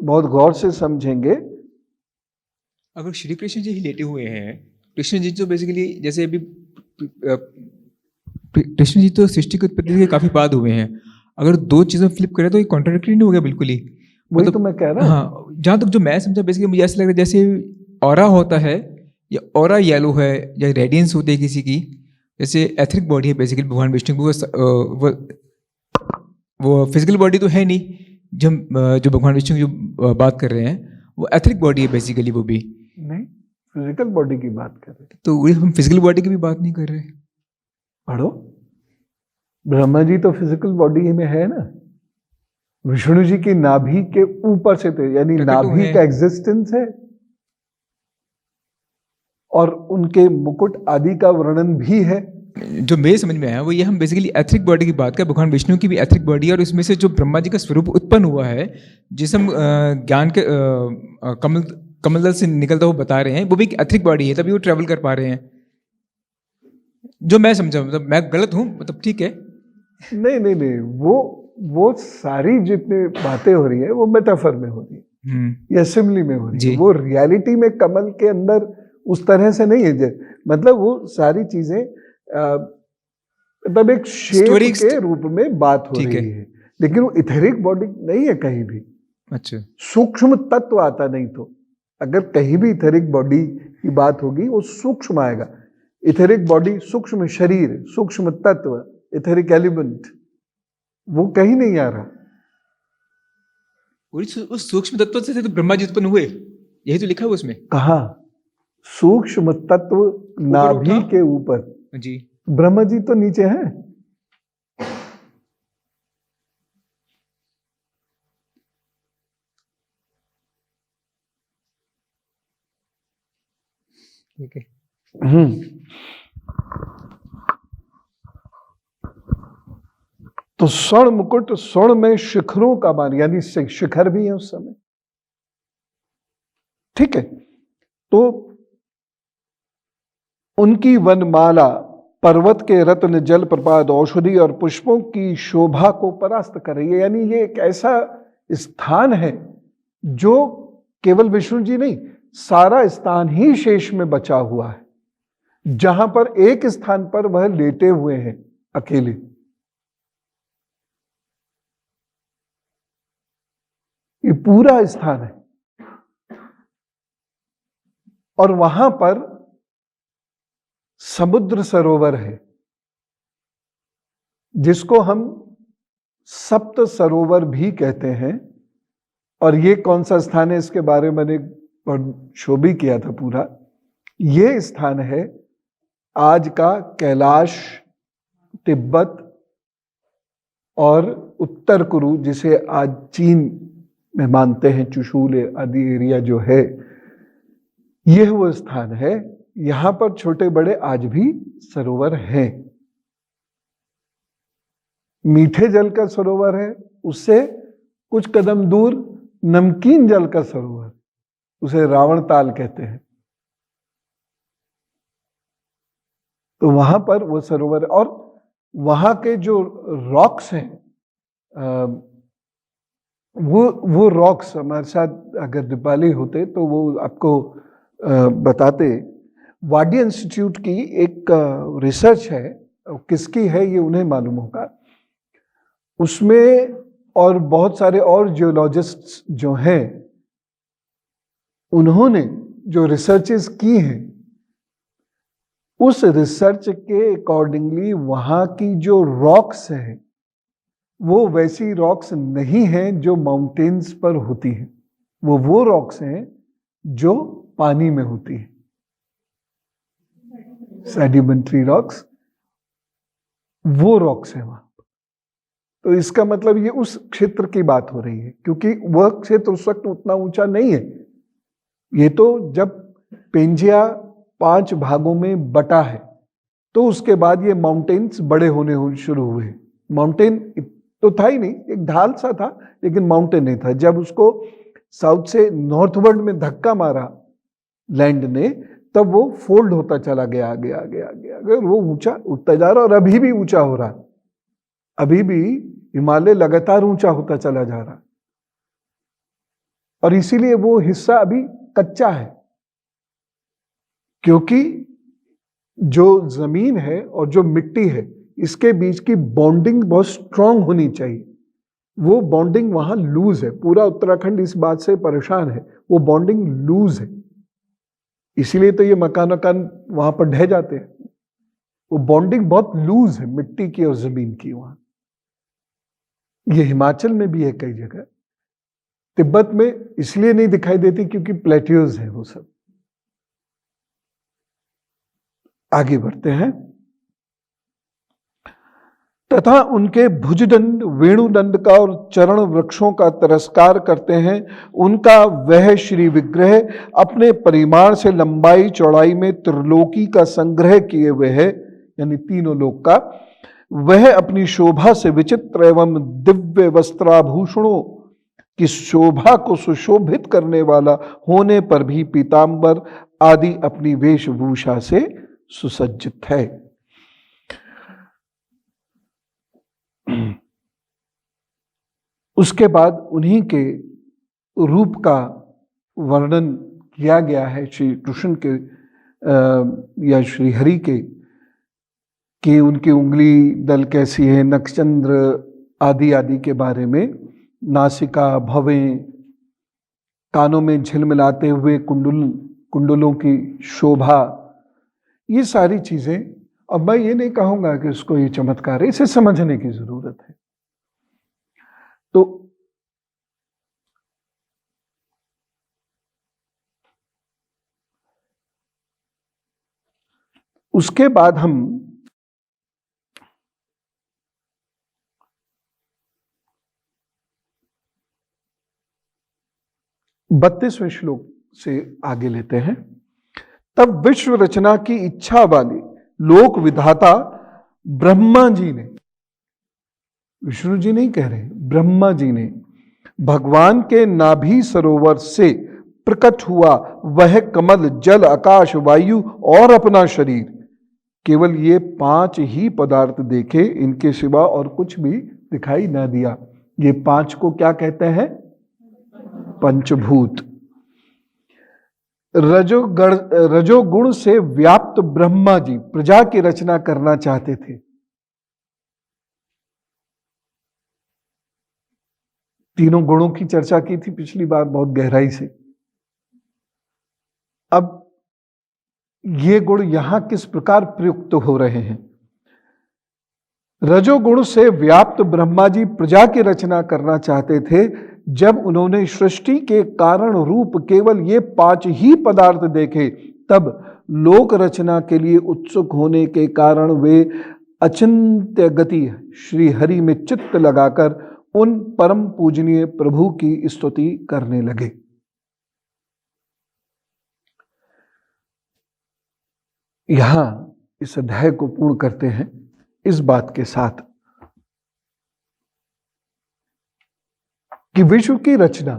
बहुत गौर से समझेंगे, अगर श्री कृष्ण जी ही लेटे हुए हैं, कृष्ण जी तो बेसिकली जैसे अभी कृष्ण जी तो सृष्टि की उत्पत्ति के काफी बाद हुए हैं। अगर 2 चीजें फ्लिप करें तो ये कॉन्ट्राडिक्टरी नहीं हो गया बिल्कुल ही? वही तो मैं कह रहा हूं। हाँ, जहाँ तक जो मैं समझा, बेसिकली मुझे ऐसा लग रहा है जैसे ऑरा होता है, या ऑरा येलो है, या रेडियंस होती है किसी की, जैसे एथरिक बॉडी है बेसिकली भगवान विष्णु को। वो फिजिकल बॉडी तो है नहीं, जो भगवान विष्णु की जो बात कर रहे हैं वो एथरिक बॉडी है बेसिकली, वो भी नहीं, फिजिकल बॉडी की बात कर रहे हैं। तो हम फिजिकल बॉडी की भी बात नहीं कर रहे। पढ़ो, ब्रह्मा जी तो फिजिकल बॉडी में है ना, विष्णु जी की नाभि के ऊपर से थे, यानी प्रकट नाभि हुए का एग्जिस्टेंस है। और उनके मुकुट आदि का वर्णन भी है। जो मेरे समझ में आया वो ये, हम बेसिकली एथरिक बॉडी की बात करें, भगवान विष्णु की भी एथरिक बॉडी है, और उसमें से जो ब्रह्मा जी का स्वरूप उत्पन्न हुआ है, जिसे हम ज्ञान के कमलदल से निकलता हुआ बता रहे हैं, वो भी एक एथरिक बॉडी है, तभी वो ट्रैवल कर पा रहे हैं। जो मैं समझा, मतलब मैं गलत हूँ, मतलब ठीक है? नहीं नहीं नहीं, वो सारी जितनी बातें हो रही है वो मेटाफर में हो रही है, ये असेंबली में हो रही है। वो रियलिटी में कमल के अंदर उस तरह से नहीं है। मतलब वो सारी चीजें मतलब एक शेप के रूप में बात हो रही है, लेकिन वो इथेरिक बॉडी नहीं है कहीं भी। अच्छा, सूक्ष्म तत्व आता नहीं, तो अगर कहीं भी इथेरिक बॉडी की बात होगी वो सूक्ष्म आएगा। इथेरिक बॉडी सूक्ष्म शरीर, सूक्ष्म तत्व, इथेरिक एलिमेंट, वो कहीं नहीं आ रहा। उस सूक्ष्म तत्व से तो ब्रह्मा जी उत्पन्न हुए, यही तो लिखा है उसमें। कहा? सूक्ष्म तत्व नाभि के ऊपर जी, ब्रह्मा जी तो नीचे हैं। ठीक है। तो स्वर्ण मुकुट, स्वर्ण में शिखरों का मान, यानी शिखर भी है उस समय। ठीक है, तो उनकी वनमाला पर्वत के रत्न, जल प्रपात, औषधि और पुष्पों की शोभा को परास्त कर रही है। यानी ये एक ऐसा स्थान है जो केवल विष्णु जी नहीं, सारा स्थान ही शेष में बचा हुआ है, जहां पर एक स्थान पर वह लेटे हुए हैं अकेले। ये पूरा स्थान है, और वहां पर समुद्र सरोवर है, जिसको हम सप्त सरोवर भी कहते हैं। और ये कौन सा स्थान है, इसके बारे में मैंने शो भी किया था पूरा। ये स्थान है आज का कैलाश, तिब्बत और उत्तर कुरु, जिसे आज चीन में मानते हैं, चुशूल आदि एरिया जो है, यह वो स्थान है। यहां पर छोटे बड़े आज भी सरोवर हैं। मीठे जल का सरोवर है, उससे कुछ कदम दूर नमकीन जल का सरोवर, उसे रावण ताल कहते हैं। तो वहां पर वो सरोवर, और वहां के जो रॉक्स हैं, वो रॉक्स हमारे साथ अगर दीपाली होते तो वो आपको बताते। वाडी इंस्टीट्यूट की एक रिसर्च है, किसकी है ये उन्हें मालूम होगा, उसमें और बहुत सारे और जियोलॉजिस्ट्स जो हैं, उन्होंने जो रिसर्चेस की हैं, उस रिसर्च के अकॉर्डिंगली वहां की जो रॉक्स हैं वो वैसी रॉक्स नहीं हैं जो माउंटेन्स पर होती हैं। वो रॉक्स हैं जो पानी में होती है, सेडिमेंट्री रॉक्स, वो रॉक्स हैं वहां। तो इसका मतलब ये उस क्षेत्र की बात हो रही है, क्योंकि वह क्षेत्र उस वक्त उतना ऊंचा नहीं है। ये तो जब पेंजिया 5 भागों में बटा है, तो उसके बाद ये माउंटेन्स बड़े होने शुरू हुए। माउंटेन तो था ही नहीं, एक ढाल सा था, लेकिन माउंटेन नहीं था। जब उसको साउथ से नॉर्थवर्ड में धक्का मारा लैंड ने, तब वो फोल्ड होता चला गया, आगे आगे आगे आगे, वो ऊंचा उठता जा रहा, और अभी भी ऊंचा हो रहा। अभी भी हिमालय लगातार ऊंचा होता चला जा रहा, और इसीलिए वो हिस्सा अभी कच्चा है, क्योंकि जो जमीन है और जो मिट्टी है, इसके बीच की बॉन्डिंग बहुत स्ट्रांग होनी चाहिए। वो बॉन्डिंग वहां लूज है। पूरा उत्तराखंड इस बात से परेशान है, वो बॉन्डिंग लूज है। इसीलिए तो ये मकान वहां पर ढह जाते हैं। वो बॉन्डिंग बहुत लूज है मिट्टी की और जमीन की वहां। ये हिमाचल में भी है कई जगह, तिब्बत में इसलिए नहीं दिखाई देती क्योंकि प्लेट्यूज है वो सब। आगे बढ़ते हैं। तथा उनके भुजदंड, वेणुदंड का और चरण वृक्षों का तिरस्कार करते हैं। उनका वह श्री विग्रह अपने परिमाण से लंबाई चौड़ाई में त्रिलोकी का संग्रह किए हुए है, यानी तीनों लोक का। वह अपनी शोभा से विचित्र एवं दिव्य वस्त्राभूषणों की शोभा को सुशोभित करने वाला होने पर भी पीतांबर आदि अपनी वेशभूषा से सुसज्जित है। उसके बाद उन्हीं के रूप का वर्णन किया गया है श्री कृष्ण के या श्री हरि के, कि उनकी उंगली दल कैसी है, नक्षचंद्र आदि आदि के बारे में, नासिका, भवें, कानों में झिलमिलाते हुए कुंडलों की शोभा, ये सारी चीजें। अब मैं ये नहीं कहूंगा कि उसको ये चमत्कार है, इसे समझने की जरूरत है। तो उसके बाद हम 32वें श्लोक से आगे लेते हैं। तब विश्व रचना की इच्छा वाले लोक विधाता ब्रह्मा जी ने, विष्णु जी नहीं कह रहे, ब्रह्मा जी ने भगवान के नाभि सरोवर से प्रकट हुआ वह कमल, जल, आकाश, वायु और अपना शरीर, केवल ये 5 ही पदार्थ देखे, इनके सिवा और कुछ भी दिखाई ना दिया। ये 5 को क्या कहते हैं? पंचभूत। रजोगुण से व्याप्त ब्रह्मा जी प्रजा की रचना करना चाहते थे। तीनों गुणों की चर्चा की थी पिछली बार बहुत गहराई से। अब ये गुण यहां किस प्रकार प्रयुक्त हो रहे हैं? रजोगुण से व्याप्त ब्रह्मा जी प्रजा की रचना करना चाहते थे। जब उन्होंने सृष्टि के कारण रूप केवल ये 5 ही पदार्थ देखे, तब लोक रचना के लिए उत्सुक होने के कारण वे अचिंत्य गति श्री हरि में चित्त लगाकर उन परम पूजनीय प्रभु की स्तुति करने लगे। यहां इस अध्याय को पूर्ण करते हैं इस बात के साथ कि विश्व की रचना,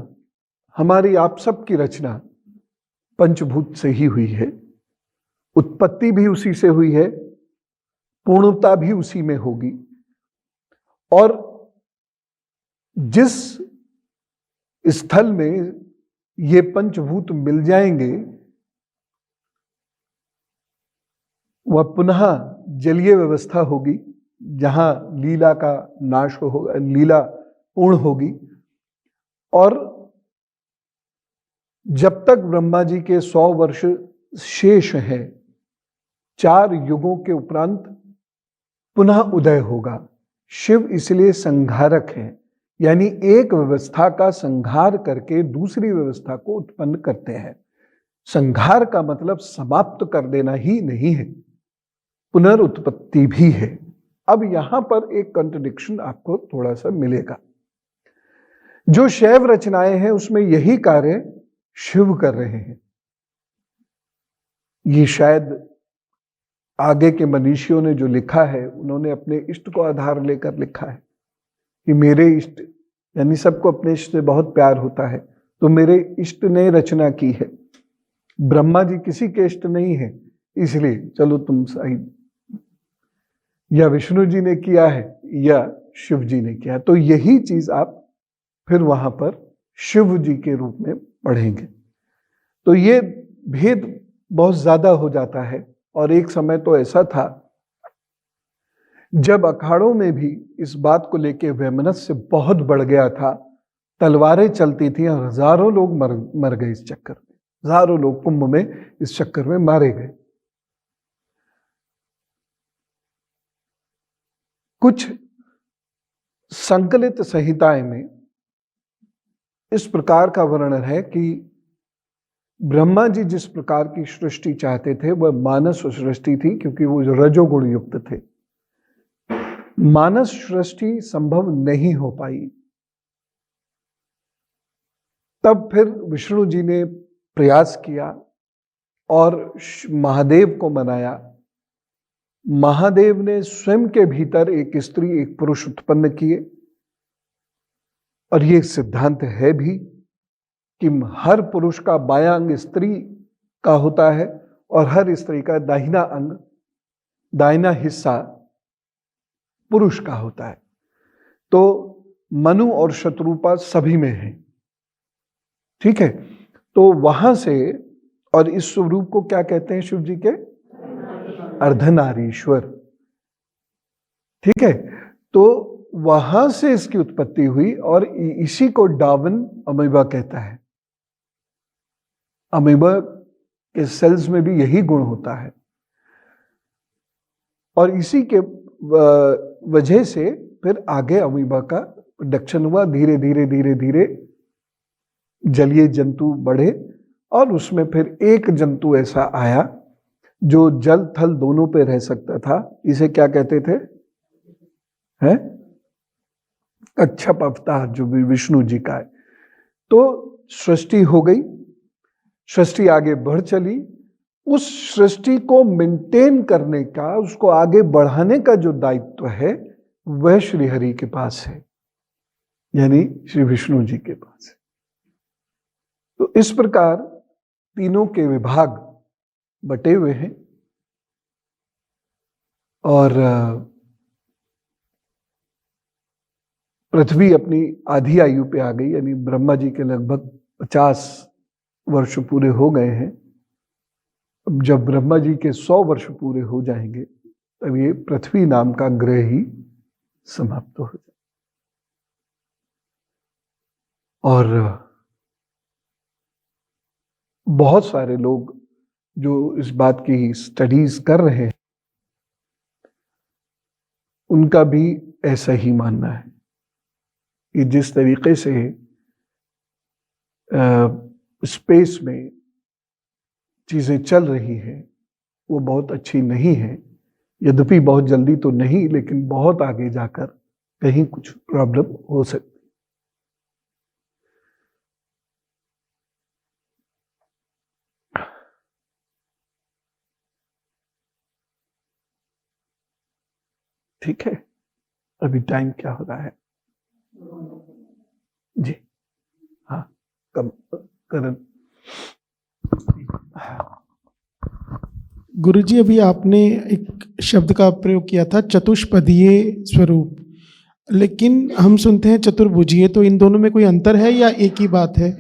हमारी आप सब की रचना पंचभूत से ही हुई है। उत्पत्ति भी उसी से हुई है, पूर्णता भी उसी में होगी। और जिस स्थल में ये पंचभूत मिल जाएंगे वह पुनः जलीय व्यवस्था होगी, जहां लीला का नाश होगा, लीला पूर्ण होगी। और जब तक ब्रह्मा जी के 100 वर्ष शेष हैं, 4 युगों के उपरांत पुनः उदय होगा। शिव इसलिए संहारक है, यानी एक व्यवस्था का संहार करके दूसरी व्यवस्था को उत्पन्न करते हैं। संहार का मतलब समाप्त कर देना ही नहीं है, पुनरुत्पत्ति भी है। अब यहां पर एक कंट्रडिक्शन आपको थोड़ा सा मिलेगा। जो शैव रचनाएं हैं उसमें यही कार्य शिव कर रहे हैं। ये शायद आगे के मनीषियों ने जो लिखा है, उन्होंने अपने इष्ट को आधार लेकर लिखा है कि मेरे इष्ट, यानी सबको अपने इष्ट से बहुत प्यार होता है, तो मेरे इष्ट ने रचना की है। ब्रह्मा जी किसी के इष्ट नहीं है, इसलिए चलो तुम सही, या विष्णु जी ने किया है या शिव जी ने किया। तो यही चीज आप फिर वहां पर शिव जी के रूप में पढ़ेंगे। तो ये भेद बहुत ज्यादा हो जाता है। और एक समय तो ऐसा था जब अखाड़ों में भी इस बात को लेके वैमनस्य बहुत बढ़ गया था, तलवारें चलती थी और हजारों लोग मर गए इस चक्कर में, हजारों लोग कुंभ में इस चक्कर में मारे गए। कुछ संकलित संहिताएं में इस प्रकार का वर्णन है कि ब्रह्मा जी जिस प्रकार की सृष्टि चाहते थे वह मानस सृष्टि थी, क्योंकि वो रजोगुण युक्त थे। मानस सृष्टि संभव नहीं हो पाई। तब फिर विष्णु जी ने प्रयास किया और महादेव को मनाया। महादेव ने स्वयं के भीतर एक स्त्री एक पुरुष उत्पन्न किए, और ये सिद्धांत है भी कि हर पुरुष का बायां अंग स्त्री का होता है और हर स्त्री का दाहिना अंग, दाहिना हिस्सा पुरुष का होता है। तो मनु और शत्रुपा सभी में है, ठीक है। तो वहां से, और इस स्वरूप को क्या कहते हैं शिव जी के? अर्धनारीश्वर, ठीक है। तो वहां से इसकी उत्पत्ति हुई और इसी को डार्विन अमीबा कहता है। अमीबा के सेल्स में भी यही गुण होता है, और इसी के वजह से फिर आगे अमीबा का प्रोडक्शन हुआ। धीरे धीरे धीरे धीरे जलीय जंतु बढ़े, और उसमें फिर एक जंतु ऐसा आया जो जल थल दोनों पे रह सकता था। इसे क्या कहते थे? हैं? कच्छप अवतार, जो विष्णु जी का है। तो सृष्टि हो गई, सृष्टि आगे बढ़ चली। उस सृष्टि को मेंटेन करने का, उसको आगे बढ़ाने का जो दायित्व है वह श्री हरि के पास है, यानी श्री विष्णु जी के पास है। तो इस प्रकार तीनों के विभाग बटे हुए हैं, और पृथ्वी अपनी आधी आयु पे आ गई, यानी ब्रह्मा जी के लगभग 50 वर्ष पूरे हो गए हैं। अब जब ब्रह्मा जी के 100 वर्ष पूरे हो जाएंगे तब ये पृथ्वी नाम का ग्रह ही समाप्त हो जाए। और बहुत सारे लोग जो इस बात की स्टडीज कर रहे हैं, उनका भी ऐसा ही मानना है कि जिस तरीके से स्पेस में चीजें चल रही हैं वो बहुत अच्छी नहीं है। यद्यपि बहुत जल्दी तो नहीं, लेकिन बहुत आगे जाकर कहीं कुछ प्रॉब्लम हो सकती। ठीक है, अभी टाइम क्या हो रहा है जी? हाँ, कम करण। गुरुजी, अभी आपने एक शब्द का प्रयोग किया था, चतुष्पदीय स्वरूप, लेकिन हम सुनते हैं चतुर्भुजीय। तो इन दोनों में कोई अंतर है या एक ही बात है?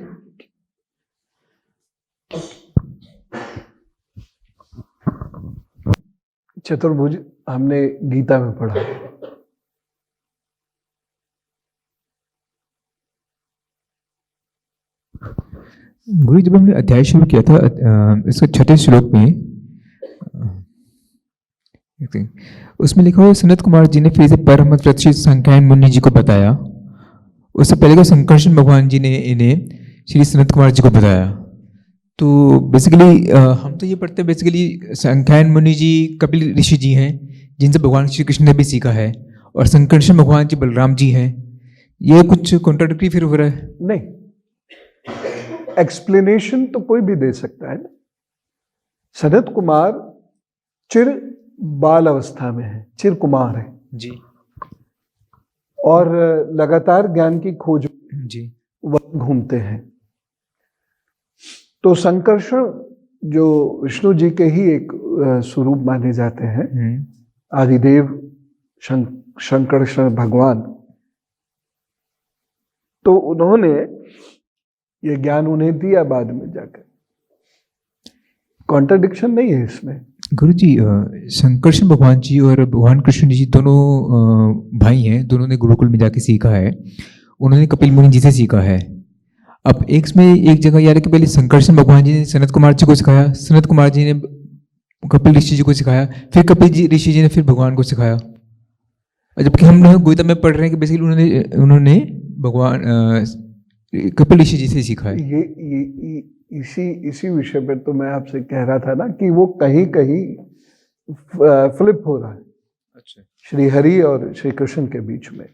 चतुर्भुज हमने गीता में पढ़ा। गुरु, जब हमने अध्याय शुरू किया था इसके 6ठे श्लोक में, उसमें लिखा हुआ सनत कुमार जी ने फिर से परम प्रतिष्ठित संख्यायन मुनि जी को बताया। उससे पहले को संकर्षण भगवान जी ने इन्हें श्री सनत कुमार जी को बताया। तो बेसिकली हम तो ये पढ़ते हैं, बेसिकली संख्यायन मुनि जी कपिल ऋषि जी हैं जिनसे भगवान श्री कृष्ण ने भी सीखा है, और संकर्षण भगवान जी बलराम जी हैं। ये कुछ कॉन्ट्राडिक्टरी फिर हो रहा है? नहीं, एक्सप्लेनेशन तो कोई भी दे सकता है ना। सनत कुमार चिर बाल अवस्था में है, चिर कुमार है जी, और लगातार ज्ञान की खोज जी वह घूमते हैं। तो संकर्षण जो विष्णु जी के ही एक स्वरूप माने जाते हैं, आदिदेव शंकरषण भगवान, तो उन्होंने ये ज्ञान उन्हें दिया बाद में जाकर। कॉन्ट्रडिक्शन नहीं है इसमें। गुरु जी, संकर्षण भगवान जी और भगवान कृष्ण जी दोनों भाई हैं, दोनों ने गुरुकुल में जाके सीखा है। उन्होंने कपिल मुनि जी से सीखा है। अब एक जगह यार कि पहले संकर्षण भगवान जी ने सनत कुमार जी को सिखाया, सनत कुमार जी ने कपिल ऋषि जी को सिखाया, फिर कपिल जी ऋषि जी ने फिर भगवान को सिखाया। जबकि हम लोग गीता में पढ़ रहे हैं कि बेसिकली उन्होंने भगवान कपिल ऋषि जी से सीखा है। ये इसी विषय पर तो मैं आपसे कह रहा था ना कि वो कहीं कहीं फ्लिप हो रहा है। अच्छा। श्री हरि और श्री कृष्ण के बीच में।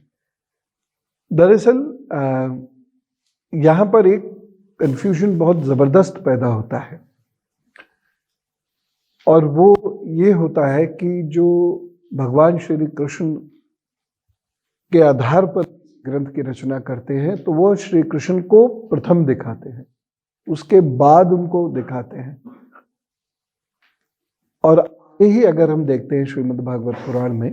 दरअसल यहाँ पर एक कंफ्यूजन बहुत जबरदस्त पैदा होता है, और वो ये होता है कि जो भगवान श्री कृष्ण के आधार पर ग्रंथ की रचना करते हैं तो वो श्री कृष्ण को प्रथम दिखाते हैं, उसके बाद उनको दिखाते हैं। और यही अगर हम देखते हैं श्रीमद् भागवत पुराण में,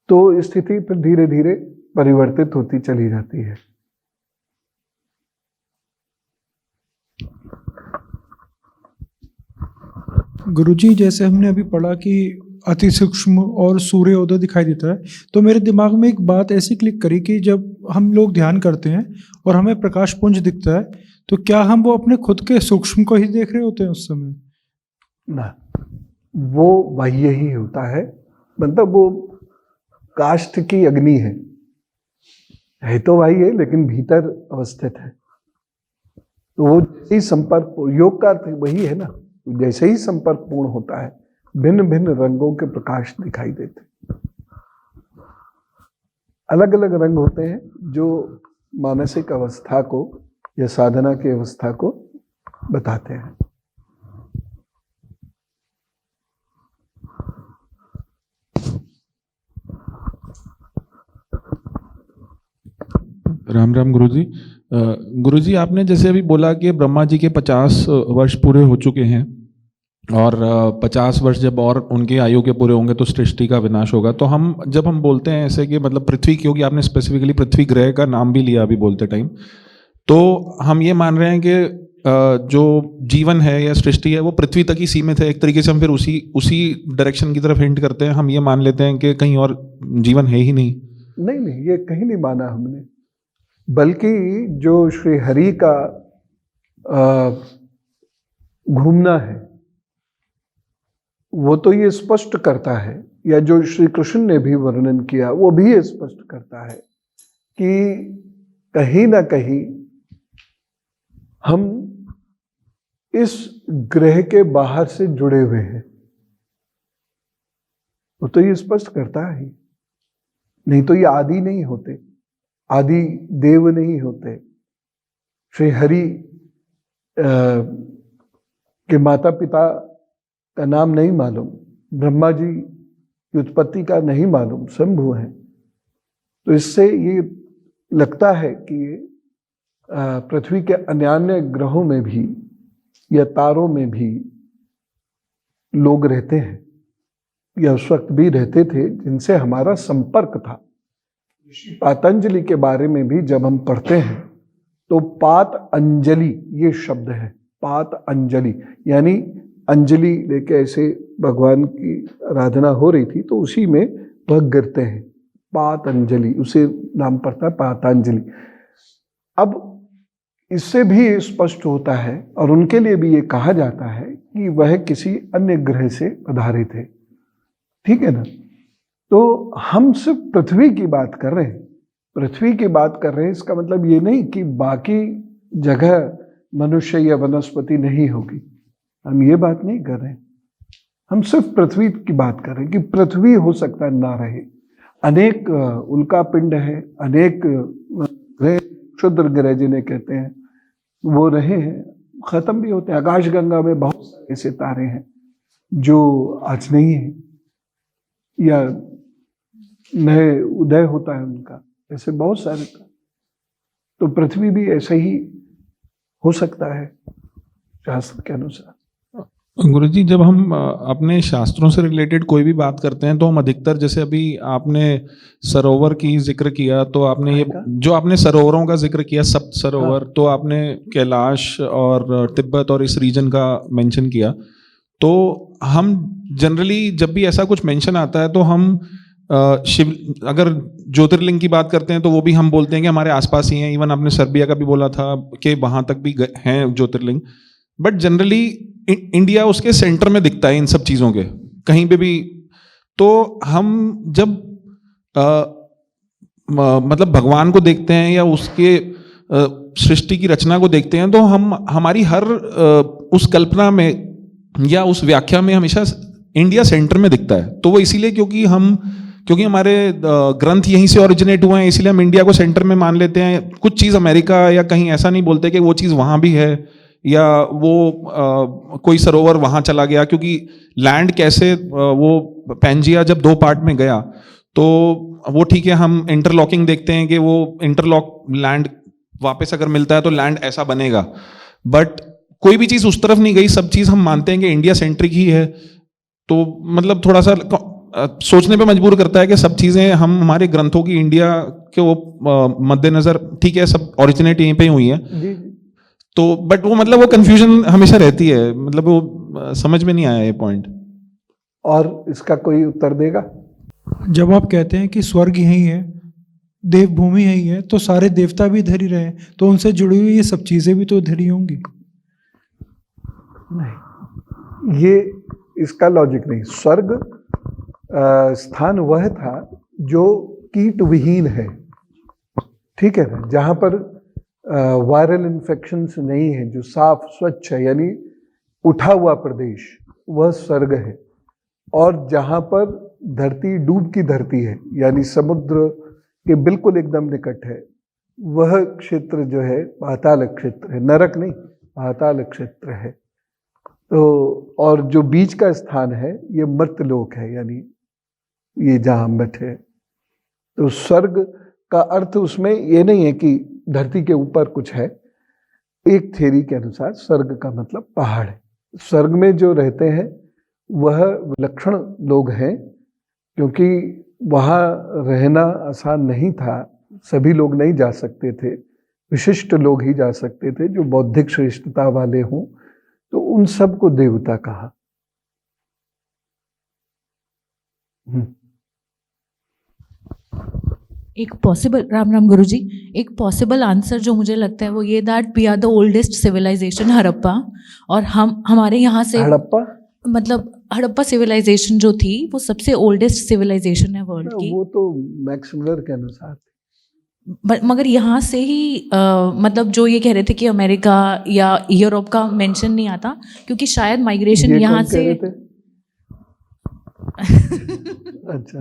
तो स्थिति फिर धीरे धीरे परिवर्तित होती चली जाती है। गुरुजी, जैसे हमने अभी पढ़ा कि अति सूक्ष्म और सूर्योदय दिखाई देता है, तो मेरे दिमाग में एक बात ऐसी क्लिक करी कि जब हम लोग ध्यान करते हैं और हमें प्रकाश पुंज दिखता है, तो क्या हम वो अपने खुद के सूक्ष्म को ही देख रहे होते हैं उस समय? ना, वो बाह्य ही होता है, मतलब वो काष्ठ की अग्नि है तो बाह्य है लेकिन भीतर अवस्थित है। तो वो जैसे ही संपर्क, योग का अर्थ वही है ना, जैसे ही संपर्क पूर्ण होता है भिन्न भिन्न रंगों के प्रकाश दिखाई देते। अलग अलग रंग होते हैं जो मानसिक अवस्था को या साधना की अवस्था को बताते हैं। राम राम गुरुजी। गुरुजी, आपने जैसे अभी बोला कि ब्रह्मा जी के 50 वर्ष पूरे हो चुके हैं और 50 वर्ष जब और उनके आयु के पूरे होंगे तो सृष्टि का विनाश होगा। तो जब हम बोलते हैं ऐसे कि मतलब पृथ्वी, क्योंकि आपने स्पेसिफिकली पृथ्वी ग्रह का नाम भी लिया अभी बोलते टाइम, तो हम ये मान रहे हैं कि जो जीवन है या सृष्टि है वो पृथ्वी तक ही सीमित है। एक तरीके से हम फिर उसी डायरेक्शन की तरफ हिंट करते हैं, हम ये मान लेते हैं कि कहीं और जीवन है ही नहीं। नहीं, ये कहीं नहीं माना हमने, बल्कि जो श्री हरि का घूमना है वो तो ये स्पष्ट करता है, या जो श्री कृष्ण ने भी वर्णन किया वो भी ये स्पष्ट करता है कि कहीं ना कहीं हम इस ग्रह के बाहर से जुड़े हुए हैं। वो तो ये स्पष्ट करता है, नहीं तो ये आदि नहीं होते, आदि देव नहीं होते। श्री हरि के माता पिता का नाम नहीं मालूम, ब्रह्मा जी की उत्पत्ति का नहीं मालूम, शंभु हैं। तो इससे ये लगता है कि पृथ्वी के अन्य ग्रहों में भी या तारों में भी लोग रहते हैं, या उस वक्त भी रहते थे जिनसे हमारा संपर्क था। पातंजलि के बारे में भी जब हम पढ़ते हैं तो पात अंजलि ये शब्द है, पात अंजलि यानी अंजलि लेके ऐसे भगवान की आराधना हो रही थी तो उसी में वह गिरते हैं, पात अंजलि, उसे नाम पड़ता है पातांजलि। अब इससे भी स्पष्ट होता है और उनके लिए भी ये कहा जाता है कि वह किसी अन्य ग्रह से पधारे थे, ठीक है ना। तो हम सिर्फ पृथ्वी की बात कर रहे हैं, पृथ्वी की बात कर रहे हैं, इसका मतलब ये नहीं कि बाकी जगह मनुष्य या वनस्पति नहीं होगी, हम ये बात नहीं कर रहे हैं। हम सिर्फ पृथ्वी की बात कर रहे हैं कि पृथ्वी हो सकता है ना रहे, अनेक उल्का पिंड है, अनेक ग्रह, क्षुद्र ग्रह जिन्हें कहते हैं, वो रहे हैं, खत्म भी होते हैं। आकाशगंगा में बहुत सारे सितारे हैं जो आज नहीं है या नए उदय होता है उनका, ऐसे बहुत सारे। तो पृथ्वी भी ऐसे ही हो सकता है शास्त्र के अनुसार। गुरुजी, जब हम अपने शास्त्रों से रिलेटेड कोई भी बात करते हैं तो हम अधिकतर, जैसे अभी आपने सरोवर की जिक्र किया, तो आपने ये जो आपने सरोवरों का जिक्र किया, सप्त सरोवर, हाँ। तो आपने कैलाश और तिब्बत और इस रीजन का मेंशन किया। तो हम जनरली जब भी ऐसा कुछ मेंशन आता है तो हम शिव, अगर ज्योतिर्लिंग की बात करते हैं तो वो भी हम बोलते हैं कि हमारे आसपास ही हैं। इवन आपने सर्बिया का भी बोला था कि वहाँ तक भी हैं ज्योतिर्लिंग, बट जनरली इंडिया उसके सेंटर में दिखता है इन सब चीज़ों के, कहीं पे भी। तो हम जब मतलब भगवान को देखते हैं या उसके सृष्टि की रचना को देखते हैं तो हम हमारी हर उस कल्पना में या उस व्याख्या में हमेशा इंडिया सेंटर में दिखता है। तो वो इसीलिए क्योंकि हमारे ग्रंथ यहीं से ओरिजिनेट हुए हैं, इसलिए हम इंडिया को सेंटर में मान लेते हैं। कुछ चीज़ अमेरिका या कहीं ऐसा नहीं बोलते कि वो चीज़ वहाँ भी है, या वो कोई सरोवर वहाँ चला गया, क्योंकि लैंड कैसे वो पैंजिया जब 2 पार्ट में गया तो वो ठीक है, हम इंटरलॉकिंग देखते हैं कि वो इंटरलॉक लैंड वापस अगर मिलता है तो लैंड ऐसा बनेगा, बट कोई भी चीज़ उस तरफ नहीं गई, सब चीज़ हम मानते हैं कि इंडिया सेंट्रिक ही है। तो मतलब थोड़ा सा सोचने पे मजबूर करता है कि सब चीज़ें हम हमारे ग्रंथों की इंडिया के वो मद्देनजर, ठीक है सब ओरिजिनेट यहीं पे ही हुई है, तो बट वो मतलब वो कंफ्यूजन हमेशा रहती है, मतलब वो समझ में नहीं आया ये पॉइंट। और इसका कोई उत्तर देगा? जब आप कहते हैं कि स्वर्ग यही है, देवभूमि यही है, तो सारे देवता भी इधर ही रहे, तो उनसे जुड़ी हुई ये सब चीजें भी तो इधर ही होंगी। नहीं, ये इसका लॉजिक नहीं। स्वर्ग स्थान वह था जो कीट विहीन है, ठीक है ना, जहां पर वायरल इन्फेक्शंस नहीं है, जो साफ स्वच्छ है, यानी उठा हुआ प्रदेश, वह स्वर्ग है। और जहां पर धरती डूब की धरती है, यानी समुद्र के बिल्कुल एकदम निकट है, वह क्षेत्र जो है पाताल क्षेत्र है, नरक नहीं, पाताल क्षेत्र है। तो और जो बीच का स्थान है ये मर्त्यलोक है, यानी ये जहां हम बैठे हैं। तो स्वर्ग का अर्थ उसमें ये नहीं है कि धरती के ऊपर कुछ है। एक थ्योरी के अनुसार स्वर्ग का मतलब पहाड़ है। स्वर्ग में जो रहते हैं वह विलक्षण लोग हैं, क्योंकि वहाँ रहना आसान नहीं था, सभी लोग नहीं जा सकते थे, विशिष्ट लोग ही जा सकते थे जो बौद्धिक श्रेष्ठता वाले हों, तो उन सब को देवता कहा। एक पॉसिबल, राम राम गुरुजी, एक पॉसिबल आंसर जो मुझे लगता है वो ये that we are the oldest civilisation, Harappa, और हमारे यहाँ से हड़प्पा मतलब हड़प्पा सिविलाइजेशन जो थी वो सबसे ओल्डेस्ट सिविलाइजेशन है वर्ल्ड की। वो तो मैक्स मुलर के अनुसार मगर यहाँ से ही मतलब जो ये कह रहे थे कि अमेरिका या यूरोप का मेंशन नहीं आता, क्योंकि शायद माइग्रेशन यहाँ से अच्छा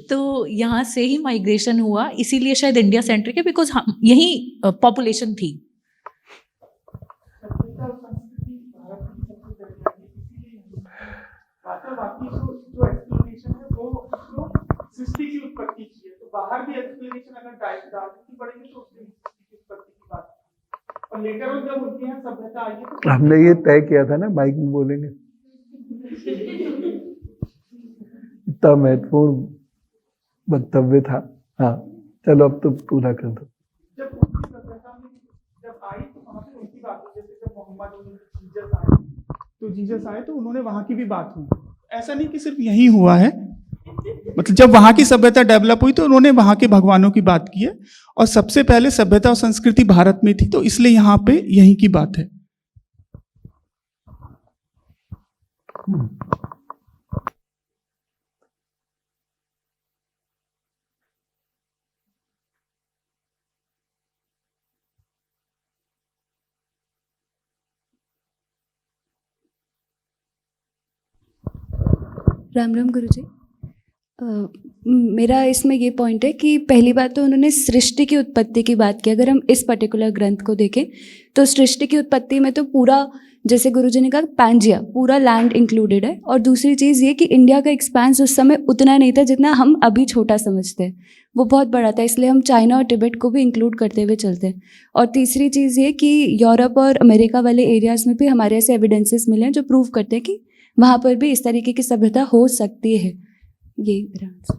तो यहाँ से ही माइग्रेशन हुआ, इसीलिए शायद इंडिया सेंट्रिक है, बिकॉज यही पॉपुलेशन थी। सृष्टि की उत्पत्ति की है, तो बाहर भी एक्सप्लेनेशन अगर डालनी पड़ेगी तो उसकी उत्पत्ति की बात, और लेटर ऑन जब उनके यहाँ सभ्यता आई है तो हमने ये तय किया था ना, माइक में बोलेंगे। इतना महत्वपूर्ण वक्तव्य था। हाँ चलो अब तो पूरा कर दो। जब उनकी सभ्यता में जब आई तो वहाँ पे उनकी बात हुई, जैसे जब मोहम्मद जीसस आए तो जीसस आए तो उन्होंने वहाँ की भी बात हुई। ऐसा नहीं कि सिर्फ यही हुआ है, मतलब जब वहाँ की सभ्यता डेवलप हुई तो उन्होंने वहाँ के भगवानों की बात की है, और सबसे पहले सभ्यता और संस्कृति भारत में थी, तो इसलिए यहाँ पे यही की बात है। राम राम गुरुजी। मेरा इसमें ये पॉइंट है कि पहली बात तो उन्होंने सृष्टि की उत्पत्ति की बात की। अगर हम इस पर्टिकुलर ग्रंथ को देखें तो सृष्टि की उत्पत्ति में तो पूरा, जैसे गुरुजी ने कहा, पैंजिया पूरा लैंड इंक्लूडेड है। और दूसरी चीज़ ये कि इंडिया का एक्सपेंस उस समय उतना नहीं था जितना हम अभी छोटा समझते हैं, वो बहुत बड़ा था, इसलिए हम चाइना और तिब्बत को भी इंक्लूड करते हुए चलते हैं। और तीसरी चीज़ ये कि यूरोप और अमेरिका वाले एरियाज़ में भी हमारे ऐसे एविडेंसेस मिले हैं जो प्रूव करते हैं कि वहाँ पर भी इस तरीके की सभ्यता हो सकती है। ये मेरा आंसर।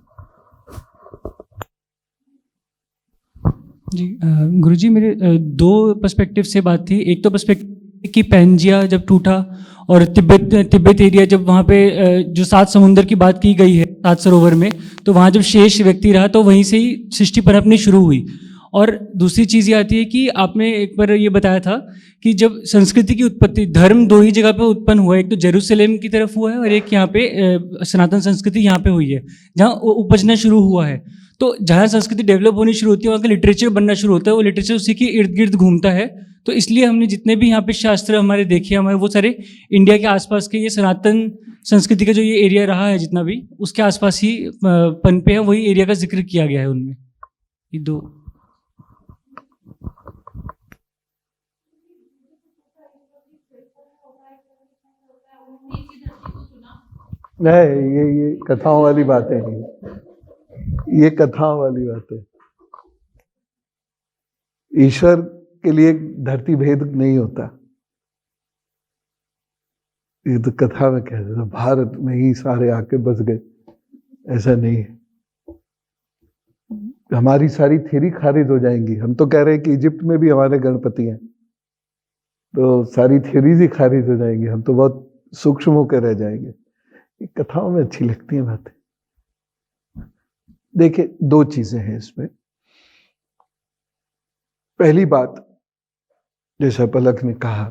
जी गुरुजी, मेरे दो पर्सपेक्टिव से बात थी। एक तो पर्सपेक्टिव कि पैंजिया जब टूटा और तिब्बत एरिया जब वहाँ पे जो 7 समुंदर की बात की गई है 7 सरोवर में, तो वहाँ जब शेष व्यक्ति रहा तो वहीं से ही सृष्टि पनपनी शुरू हुई। और दूसरी चीज़ ये आती है कि आपने एक बार ये बताया था कि जब संस्कृति की उत्पत्ति, धर्म दो ही जगह पे उत्पन्न हुआ है, एक तो जेरूसलेम की तरफ हुआ है और एक यहाँ पे सनातन संस्कृति यहाँ पे हुई है, जहाँ उपजना शुरू हुआ है। तो जहाँ संस्कृति डेवलप होनी शुरू होती है, वहाँ का लिटरेचर बनना शुरू होता है, वो लिटरेचर उसी के इर्द गिर्द घूमता है। तो इसलिए हमने जितने भी यहाँ पे शास्त्र हमारे देखे, हमारे वो सारे इंडिया के आसपास के, ये सनातन संस्कृति का जो ये एरिया रहा है जितना भी, उसके आसपास ही पनपे है, वही एरिया का जिक्र किया गया है उनमें। ये दो। नहीं, ये कथाओं वाली बातें नहीं, ये कथाओं वाली बातें। ईश्वर के लिए धरती भेद नहीं होता। ये तो कथा में कह देता, भारत में ही सारे आके बस गए, ऐसा नहीं है। हमारी सारी थ्योरी खारिज हो जाएंगी। हम तो कह रहे हैं कि इजिप्ट में भी हमारे गणपति हैं, तो सारी थ्योरीज ही खारिज हो जाएंगी, हम तो बहुत सूक्ष्म होकर रह जाएंगे। कथाओं में अच्छी लगती हैं बातें। देखिए, दो चीजें हैं इसमें। पहली बात, जैसा पलक ने कहा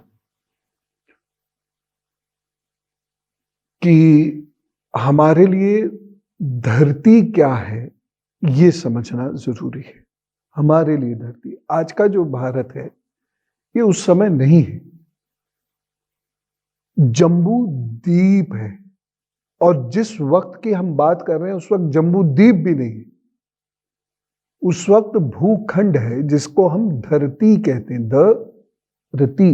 कि हमारे लिए धरती क्या है ये समझना जरूरी है। हमारे लिए धरती, आज का जो भारत है ये उस समय नहीं है। जम्बू द्वीप है, और जिस वक्त की हम बात कर रहे हैं उस वक्त जम्बू द्वीप भी नहीं है। उस वक्त भूखंड है जिसको हम धरती कहते हैं, धरती।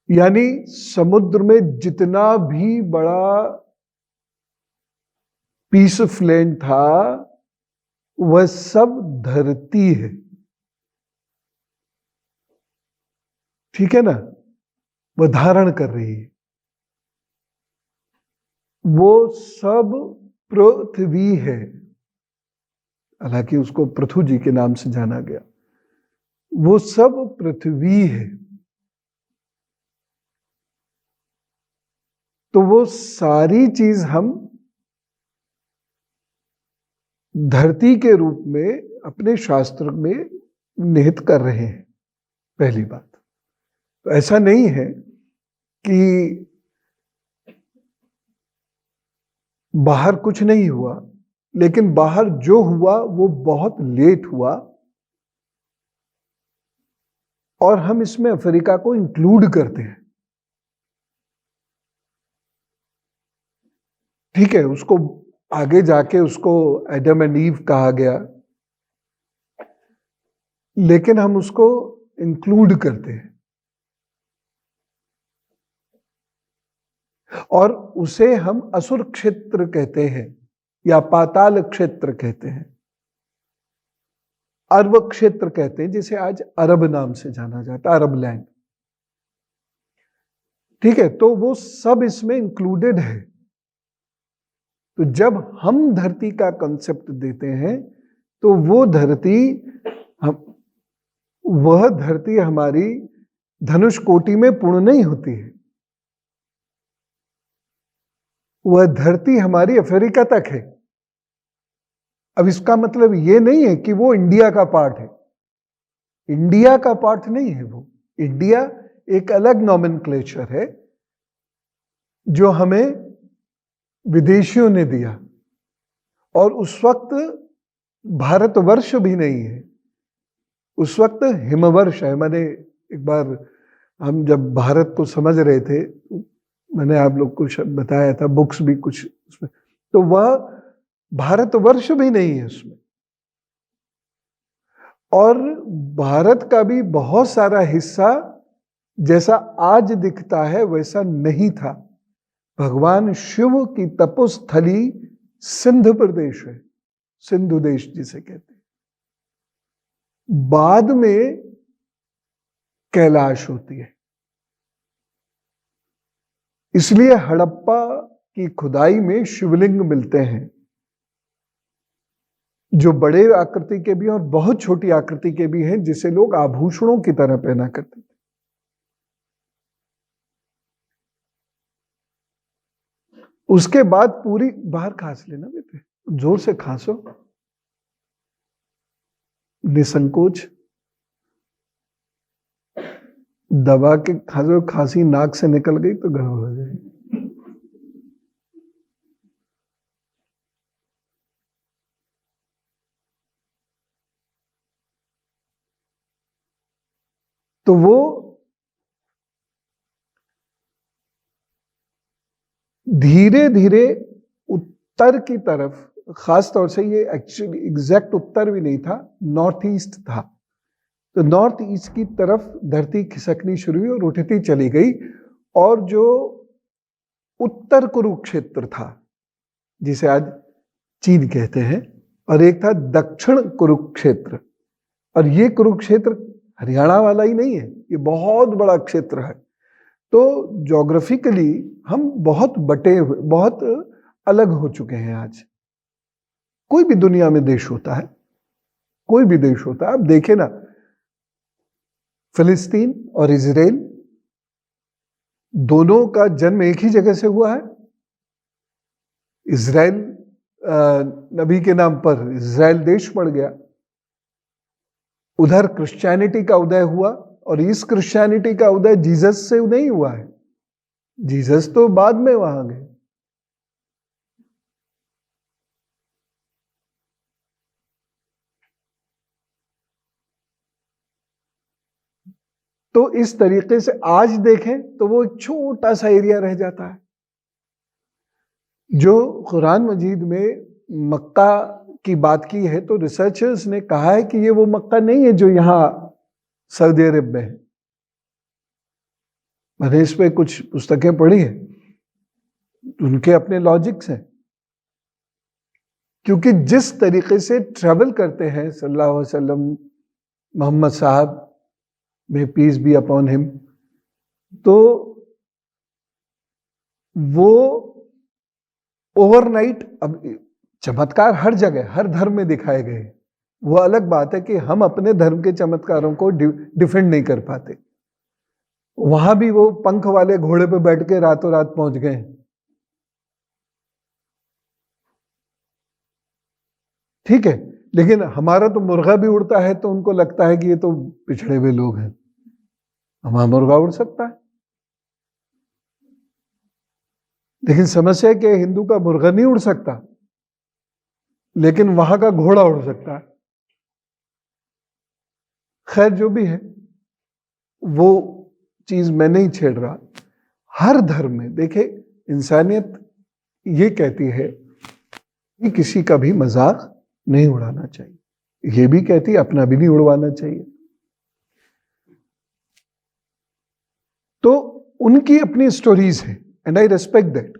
यानी समुद्र में जितना भी बड़ा पीस ऑफ लैंड था वह सब धरती है, ठीक है ना। वह धारण कर रही है, वो सब पृथ्वी है। हालांकि उसको पृथु जी के नाम से जाना गया। वो सब पृथ्वी है। तो वो सारी चीज हम धरती के रूप में अपने शास्त्र में निहित कर रहे हैं, पहली बात। तो ऐसा नहीं है कि बाहर कुछ नहीं हुआ, लेकिन बाहर जो हुआ वो बहुत लेट हुआ, और हम इसमें अफ्रीका को इंक्लूड करते हैं। ठीक है, उसको आगे जाके उसको एडम एंड ईव कहा गया, लेकिन हम उसको इंक्लूड करते हैं और उसे हम असुर क्षेत्र कहते हैं या पाताल क्षेत्र कहते हैं, अरब क्षेत्र कहते हैं, जिसे आज अरब नाम से जाना जाता है, अरब लैंड। ठीक है, तो वो सब इसमें इंक्लूडेड है। तो जब हम धरती का कंसेप्ट देते हैं तो वो धरती वह धरती हमारी धनुष कोटि में पूर्ण नहीं होती है। वह धरती हमारी अफ्रीका तक है। अब इसका मतलब ये नहीं है कि वो इंडिया का पार्ट है। इंडिया का पार्ट नहीं है वो। इंडिया एक अलग नॉमेनक्लेचर है जो हमें विदेशियों ने दिया, और उस वक्त भारतवर्ष भी नहीं है, उस वक्त हिमवर्ष है। मैंने एक बार, हम जब भारत को समझ रहे थे, मैंने आप लोग को बताया था, बुक्स भी कुछ उसमें, तो वह भारतवर्ष भी नहीं है उसमें। और भारत का भी बहुत सारा हिस्सा जैसा आज दिखता है वैसा नहीं था। भगवान शिव की तपोस्थली सिंध प्रदेश है, सिंधु देश जिसे कहते हैं। बाद में कैलाश होती है। इसलिए हड़प्पा की खुदाई में शिवलिंग मिलते हैं जो बड़े आकृति के भी और बहुत छोटी आकृति के भी हैं, जिसे लोग आभूषणों की तरह पहना करते थे। उसके बाद पूरी, बाहर खांस लेना बेटे, जोर से खांसो। निसंकोच दबा के खांसो, खांसी नाक से निकल गई तो गड़बड़ हो जाएगी। तो वो धीरे धीरे उत्तर की तरफ, खास तौर से ये एक्चुअली एग्जैक्ट उत्तर भी नहीं था, नॉर्थ ईस्ट था, तो नॉर्थ ईस्ट की तरफ धरती खिसकनी शुरू हुई और उठती चली गई। और जो उत्तर कुरुक्षेत्र था, जिसे आज चीन कहते हैं, और एक था दक्षिण कुरुक्षेत्र, और ये कुरुक्षेत्र हरियाणा वाला ही नहीं है, ये बहुत बड़ा क्षेत्र है। तो ज्योग्राफिकली हम बहुत बटे हुए, बहुत अलग हो चुके हैं आज। कोई भी दुनिया में देश होता है, कोई भी देश होता है, आप देखें ना, फिलिस्तीन और इजराइल दोनों का जन्म एक ही जगह से हुआ है। इजराइल नबी के नाम पर इजराइल देश पड़ गया, उधर क्रिश्चियनिटी का उदय हुआ, और इस क्रिश्चियनिटी का उदय जीसस से नहीं हुआ है, जीसस तो बाद में वहां गए। तो इस तरीके से आज देखें तो वो एक छोटा सा एरिया रह जाता है। जो कुरान मजीद में मक्का की बात की है, तो रिसर्चर्स ने कहा है कि ये वो मक्का नहीं है जो यहां सऊदी अरब में है। मैंने इस पे कुछ पुस्तकें पढ़ी हैं, उनके अपने लॉजिक्स हैं, क्योंकि जिस तरीके से ट्रैवल करते हैं सल्लल्लाहु अलैहि वसल्लम, मोहम्मद साहब में पीस बी अपॉन हिम, तो वो ओवरनाइट, अब चमत्कार हर जगह हर धर्म में दिखाए गए, वो अलग बात है कि हम अपने धर्म के चमत्कारों को डिफेंड नहीं कर पाते। वहां भी वो पंख वाले घोड़े पे बैठ के रातों रात पहुंच गए। ठीक है, लेकिन हमारा तो मुर्गा भी उड़ता है, तो उनको लगता है कि ये तो पिछड़े हुए लोग हैं, हमारा मुर्गा उड़ सकता है। लेकिन समस्या है कि हिंदू का मुर्गा नहीं उड़ सकता, लेकिन वहां का घोड़ा उड़ सकता है। खैर, जो भी है वो चीज मैं नहीं छेड़ रहा। हर धर्म में देखे, इंसानियत ये कहती है कि किसी का भी मजाक नहीं उड़ाना चाहिए, ये भी कहती है अपना भी नहीं उड़वाना चाहिए। तो उनकी अपनी स्टोरीज है, एंड आई रेस्पेक्ट दैट,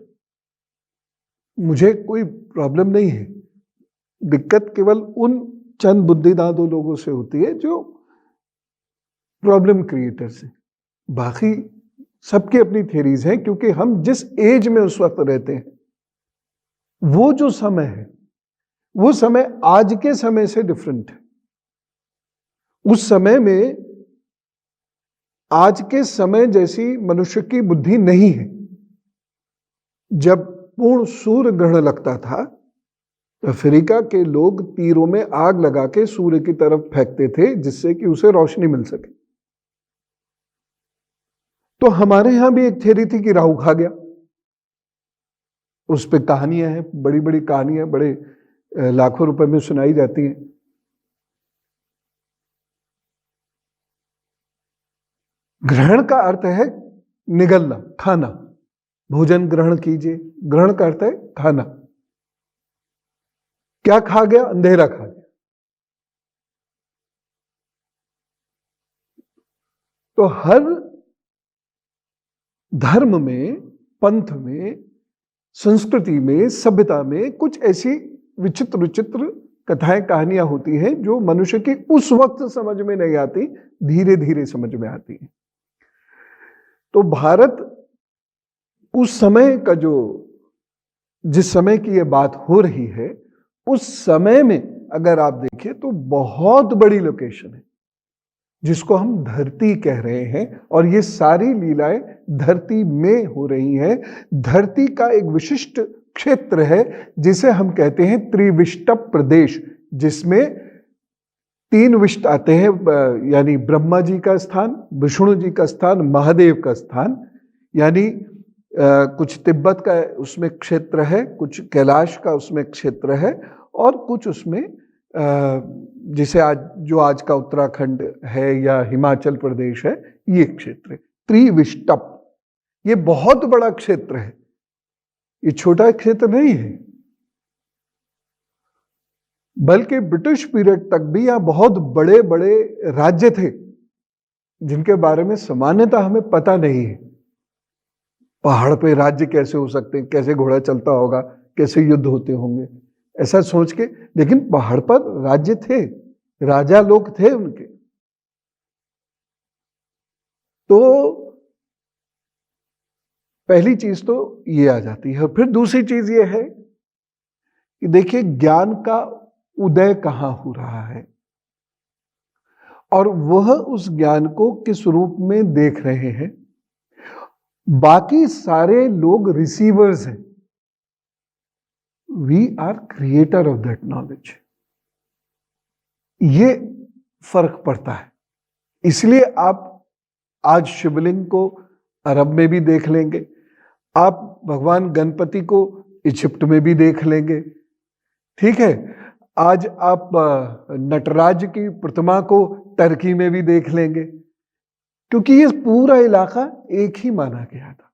मुझे कोई प्रॉब्लम नहीं है। दिक्कत केवल उन चंद बुद्धिदादों लोगों से होती है जो प्रॉब्लम क्रिएटर से। बाकी सबकी अपनी थ्योरीज हैं, क्योंकि हम जिस एज में उस वक्त रहते हैं, वो जो समय है, वो समय आज के समय से डिफरेंट है। उस समय में आज के समय जैसी मनुष्य की बुद्धि नहीं है। जब पूर्ण सूर्य ग्रहण लगता था, अफ्रीका के लोग तीरों में आग लगा के सूर्य की तरफ फेंकते थे, जिससे कि उसे रोशनी मिल सके। तो हमारे यहां भी एक थ्योरी थी कि राहु खा गया, उस पे कहानियां हैं, बड़ी बड़ी कहानियां, बड़े लाखों रुपए में सुनाई जाती हैं। ग्रहण का अर्थ है निगलना, खाना। भोजन ग्रहण कीजिए, ग्रहण का अर्थ है खाना। क्या खा गया? अंधेरा खा गया। तो हर धर्म में, पंथ में, संस्कृति में, सभ्यता में कुछ ऐसी विचित्र विचित्र कथाएं, कहानियां होती हैं जो मनुष्य की उस वक्त समझ में नहीं आती, धीरे धीरे समझ में आती है। तो भारत उस समय का जिस समय की ये बात हो रही है, उस समय में अगर आप देखें तो बहुत बड़ी लोकेशन है जिसको हम धरती कह रहे हैं, और ये सारी लीलाएं धरती में हो रही हैं। धरती का एक विशिष्ट क्षेत्र है जिसे हम कहते हैं त्रिविष्टप प्रदेश, जिसमें 3 विष्ट आते हैं, यानी ब्रह्मा जी का स्थान, विष्णु जी का स्थान, महादेव का स्थान, यानी कुछ तिब्बत का उसमें क्षेत्र है, कुछ कैलाश का उसमें क्षेत्र है, और कुछ उसमें जिसे आज का उत्तराखंड है या हिमाचल प्रदेश है, ये क्षेत्र है त्रिविष्टप। ये बहुत बड़ा क्षेत्र है, ये छोटा क्षेत्र नहीं है। बल्कि ब्रिटिश पीरियड तक भी यहाँ बहुत बड़े बड़े राज्य थे जिनके बारे में सामान्यतः हमें पता नहीं है। पहाड़ पे राज्य कैसे हो सकते हैं, कैसे घोड़ा चलता होगा, कैसे युद्ध होते होंगे, ऐसा सोच के, लेकिन पहाड़ पर राज्य थे, राजा लोग थे उनके। तो पहली चीज तो ये आ जाती है। और फिर दूसरी चीज ये है कि देखिए ज्ञान का उदय कहां हो रहा है, और वह उस ज्ञान को किस रूप में देख रहे हैं। बाकी सारे लोग रिसीवर्स हैं, we are creator of that knowledge. ये फर्क पड़ता है। इसलिए आप आज शिवलिंग को अरब में भी देख लेंगे, आप भगवान गणपति को इजिप्ट में भी देख लेंगे, ठीक है। आज आप नटराज की प्रतिमा को टर्की में भी देख लेंगे, क्योंकि ये पूरा इलाका एक ही माना गया था।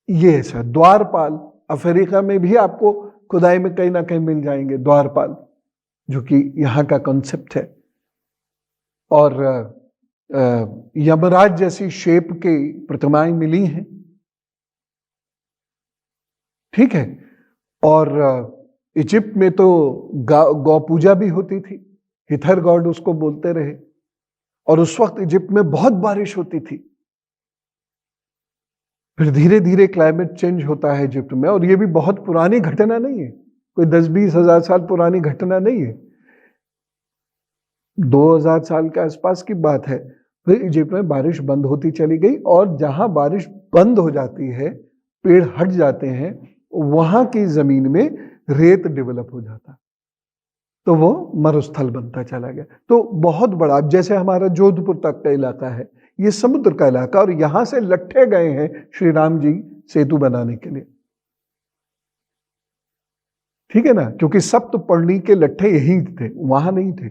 ये ऐसा द्वारपाल, अफ्रीका में भी आपको खुदाई में कहीं ना कहीं मिल जाएंगे द्वारपाल, जो कि यहाँ का कॉन्सेप्ट है। और यमराज जैसी शेप की प्रतिमाएं मिली हैं, ठीक है। और इजिप्ट में तो गौ पूजा भी होती थी, हिथर गॉड उसको बोलते रहे, और उस वक्त इजिप्ट में बहुत बारिश होती थी। फिर धीरे धीरे क्लाइमेट चेंज होता है इजिप्ट में, और ये भी बहुत पुरानी घटना नहीं है, कोई 10-20 हजार साल पुरानी घटना नहीं है, 2000 साल के आसपास की बात है। फिर इजिप्ट में बारिश बंद होती चली गई, और जहां बारिश बंद हो जाती है, पेड़ हट जाते हैं, वहां की जमीन में रेत डेवलप हो जाता, तो वो मरुस्थल बनता चला गया। तो बहुत बड़ा, अब जैसे हमारा जोधपुर तक का इलाका है, ये समुद्र का इलाका, और यहां से लट्ठे गए हैं श्री राम जी सेतु बनाने के लिए, ठीक है ना, क्योंकि सप्तपर्णी के लट्ठे यही थे, वहां नहीं थे।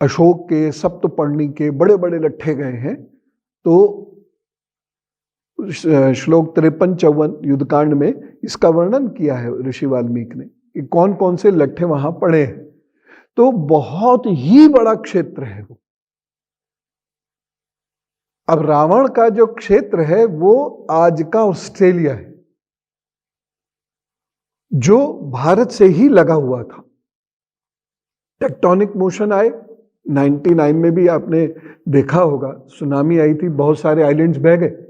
अशोक के, सप्तपर्णी के बड़े बड़े लट्ठे गए हैं। तो श्लोक 53-54 युद्धकांड में इसका वर्णन किया है ऋषि वाल्मीकि ने कि कौन कौन से लट्ठे वहां पड़े हैं। तो बहुत ही बड़ा क्षेत्र है वो। अब रावण का जो क्षेत्र है वो आज का ऑस्ट्रेलिया है, जो भारत से ही लगा हुआ था। टेक्टोनिक मोशन आए, 99 में भी आपने देखा होगा, सुनामी आई थी, बहुत सारे आइलैंड्स बह गए।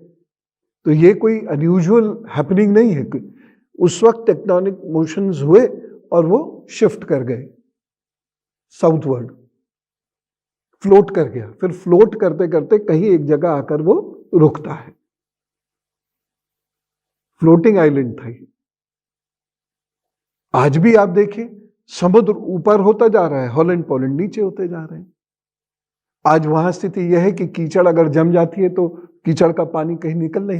तो ये कोई अनयूजुअल हैपनिंग नहीं है। उस वक्त टेक्टोनिक मोशंस हुए और वो शिफ्ट कर गए साउथवर्ड, फ्लोट कर गया, फिर फ्लोट करते करते कहीं एक जगह आकर वो रुकता है। फ्लोटिंग आइलैंड था ये। आज भी आप देखिए समुद्र ऊपर होता जा रहा है, हॉलैंड पोलैंड नीचे होते जा रहे हैं। आज वहां स्थिति यह है कि कीचड़ अगर जम जाती है तो कीचड़ का पानी कहीं निकल नहीं,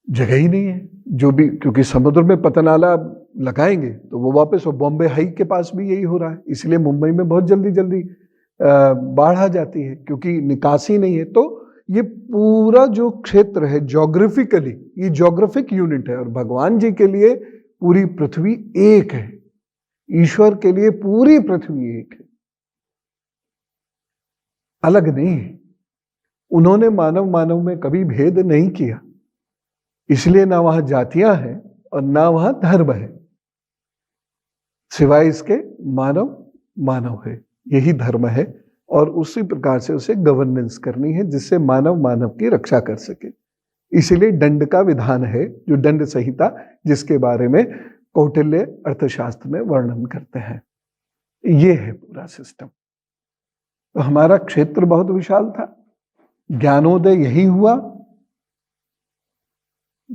जगह ही नहीं है जो भी, क्योंकि समुद्र में पतनाला लगाएंगे तो वो वापस, और बॉम्बे हाई के पास भी यही हो रहा है। इसलिए मुंबई में बहुत जल्दी जल्दी बाढ़ आ जाती है, क्योंकि निकासी नहीं है। तो ये पूरा जो क्षेत्र है ज्योग्राफिकली, ये ज्योग्राफिक यूनिट है, और भगवान जी के लिए पूरी पृथ्वी एक है, ईश्वर के लिए पूरी पृथ्वी एक है, अलग नहीं है। उन्होंने मानव मानव में कभी भेद नहीं किया, इसलिए ना वहां जातियां हैं और ना वहां धर्म है, सिवाय इसके मानव मानव है, यही धर्म है। और उसी प्रकार से उसे गवर्नेंस करनी है जिससे मानव मानव की रक्षा कर सके। इसीलिए दंड का विधान है, जो दंड संहिता, जिसके बारे में कौटिल्य अर्थशास्त्र में वर्णन करते हैं। ये है पूरा सिस्टम। तो हमारा क्षेत्र बहुत विशाल था, ज्ञानोदय यही हुआ,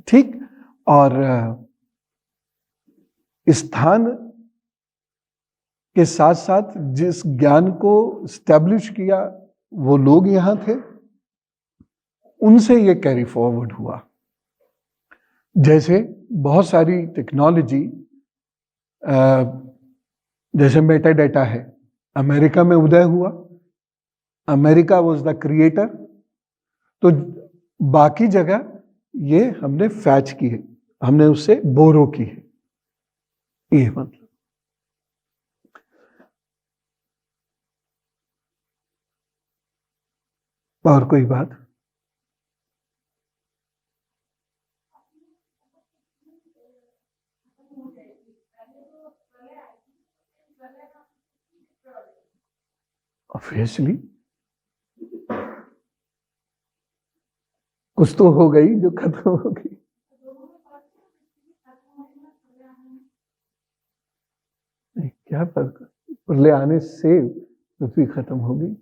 ठीक। और स्थान के साथ साथ जिस ज्ञान को स्टैब्लिश किया वो लोग यहाँ थे, उनसे ये कैरी फॉरवर्ड हुआ। जैसे बहुत सारी टेक्नोलॉजी, जैसे मेटा डेटा है, अमेरिका में उदय हुआ, अमेरिका वाज द क्रिएटर, तो बाकी जगह ये हमने फैच की है, हमने उससे बोरो की है, ये मतलब। और कोई बात? ऑब्वियसली कुछ तो हो गई जो खत्म हो गई। नहीं, क्या फर्क, प्रलय आने से पृथ्वी खत्म हो गई।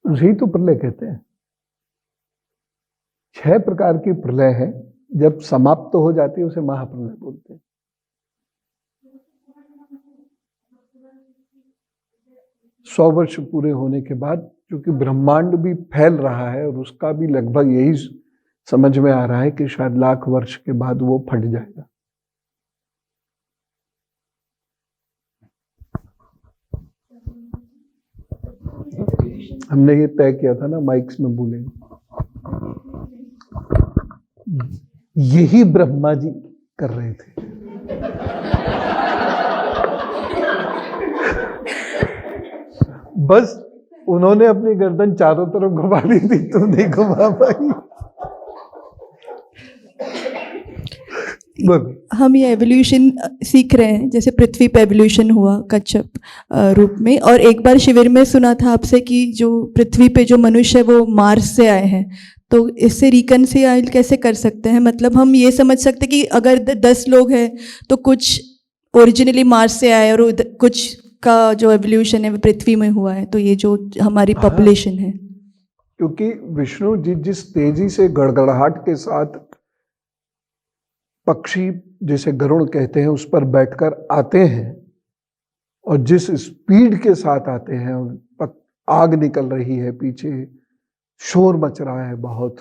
यही तो प्रलय कहते हैं। 6 प्रकार की प्रलय है, जब समाप्त हो जाती है उसे महाप्रलय बोलते हैं। सौ वर्ष पूरे होने के बाद, क्योंकि ब्रह्मांड भी फैल रहा है और उसका भी लगभग यही समझ में आ रहा है कि शायद लाख वर्ष के बाद वो फट जाएगा। हमने ये तय किया था ना, माइक्स में बोलेंगे। यही ब्रह्मा जी कर रहे थे। बस उन्होंने अपनी गर्दन चारों तरफ घुमा ली थी, तो नहीं घुमा पाई। हम ये एवोल्यूशन सीख रहे हैं, जैसे पृथ्वी पे एवोल्यूशन हुआ कच्छप रूप में, और एक बार शिविर में सुना था आपसे कि जो पृथ्वी पे जो मनुष्य है वो मार्स से आए हैं, तो इससे रिकन्सिल कैसे कर सकते हैं? मतलब हम ये समझ सकते हैं कि अगर 10 लोग हैं तो कुछ ओरिजिनली मार्स से आए और कुछ का जो एवोल्यूशन है वो पृथ्वी में हुआ है, तो ये जो हमारी पॉपुलेशन है। क्योंकि विष्णु जी जिस तेजी से गड़गड़ाहट के साथ पक्षी, जिसे गरुड़ कहते हैं, उस पर बैठकर आते हैं और जिस स्पीड के साथ आते हैं, आग निकल रही है पीछे, शोर मच रहा है बहुत,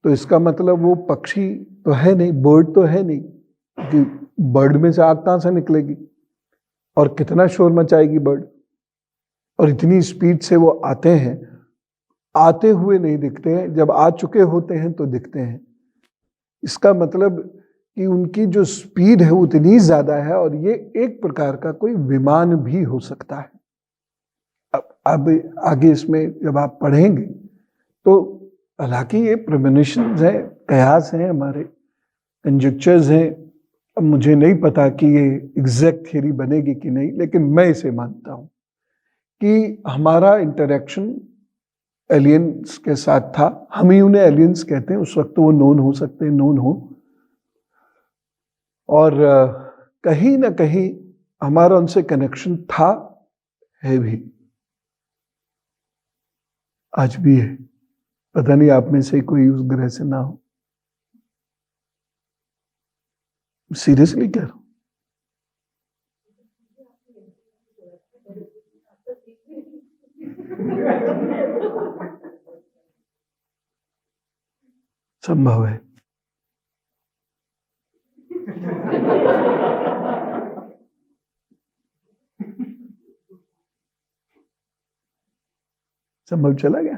तो इसका मतलब वो पक्षी तो है नहीं, बर्ड तो है नहीं, कि बर्ड में से आग कहां से निकलेगी और कितना शोर मचाएगी बर्ड। और इतनी स्पीड से वो आते हैं, आते हुए नहीं दिखते हैं, जब आ चुके होते हैं तो दिखते हैं। इसका मतलब कि उनकी जो स्पीड है वो इतनी ज्यादा है, और ये एक प्रकार का कोई विमान भी हो सकता है। अब आगे इसमें जब आप पढ़ेंगे तो, हालांकि ये प्रेमोनिशंस हैं, कयास हैं, हमारे कंजक्चर्स हैं, अब मुझे नहीं पता कि ये एग्जैक्ट थ्योरी बनेगी कि नहीं, लेकिन मैं इसे मानता हूं कि हमारा इंटरेक्शन एलियंस के साथ था। हम ही उन्हें एलियंस कहते हैं, उस वक्त तो वो नोन हो सकते हैं, नोन हो, और कहीं ना कहीं हमारा उनसे कनेक्शन था, है भी, आज भी है। पता नहीं आप में से कोई उस ग्रह से ना हो। सीरियसली कह रहा हूं। संभव है। संभव चला गया।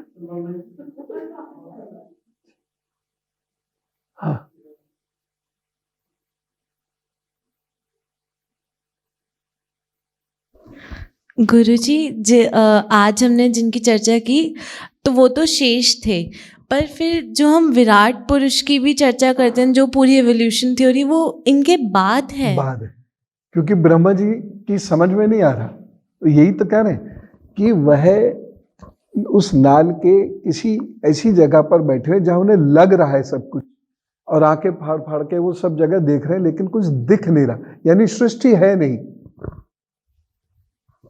हाँ, गुरुजी, आज हमने जिनकी चर्चा की तो वो तो शेष थे, पर फिर जो हम विराट पुरुष की भी चर्चा करते हैं, जो पूरी एवोल्यूशन थ्योरी, वो इनके बाद है। बाद है, क्योंकि ब्रह्मा जी की समझ में नहीं आ रहा, तो यही तो कह रहे हैं कि वह उस नाल के किसी ऐसी जगह पर बैठे हुए जहां उन्हें लग रहा है सब कुछ, और आंखें फाड़ फाड़ के वो सब जगह देख रहे हैं, लेकिन कुछ दिख नहीं रहा, यानी सृष्टि है नहीं।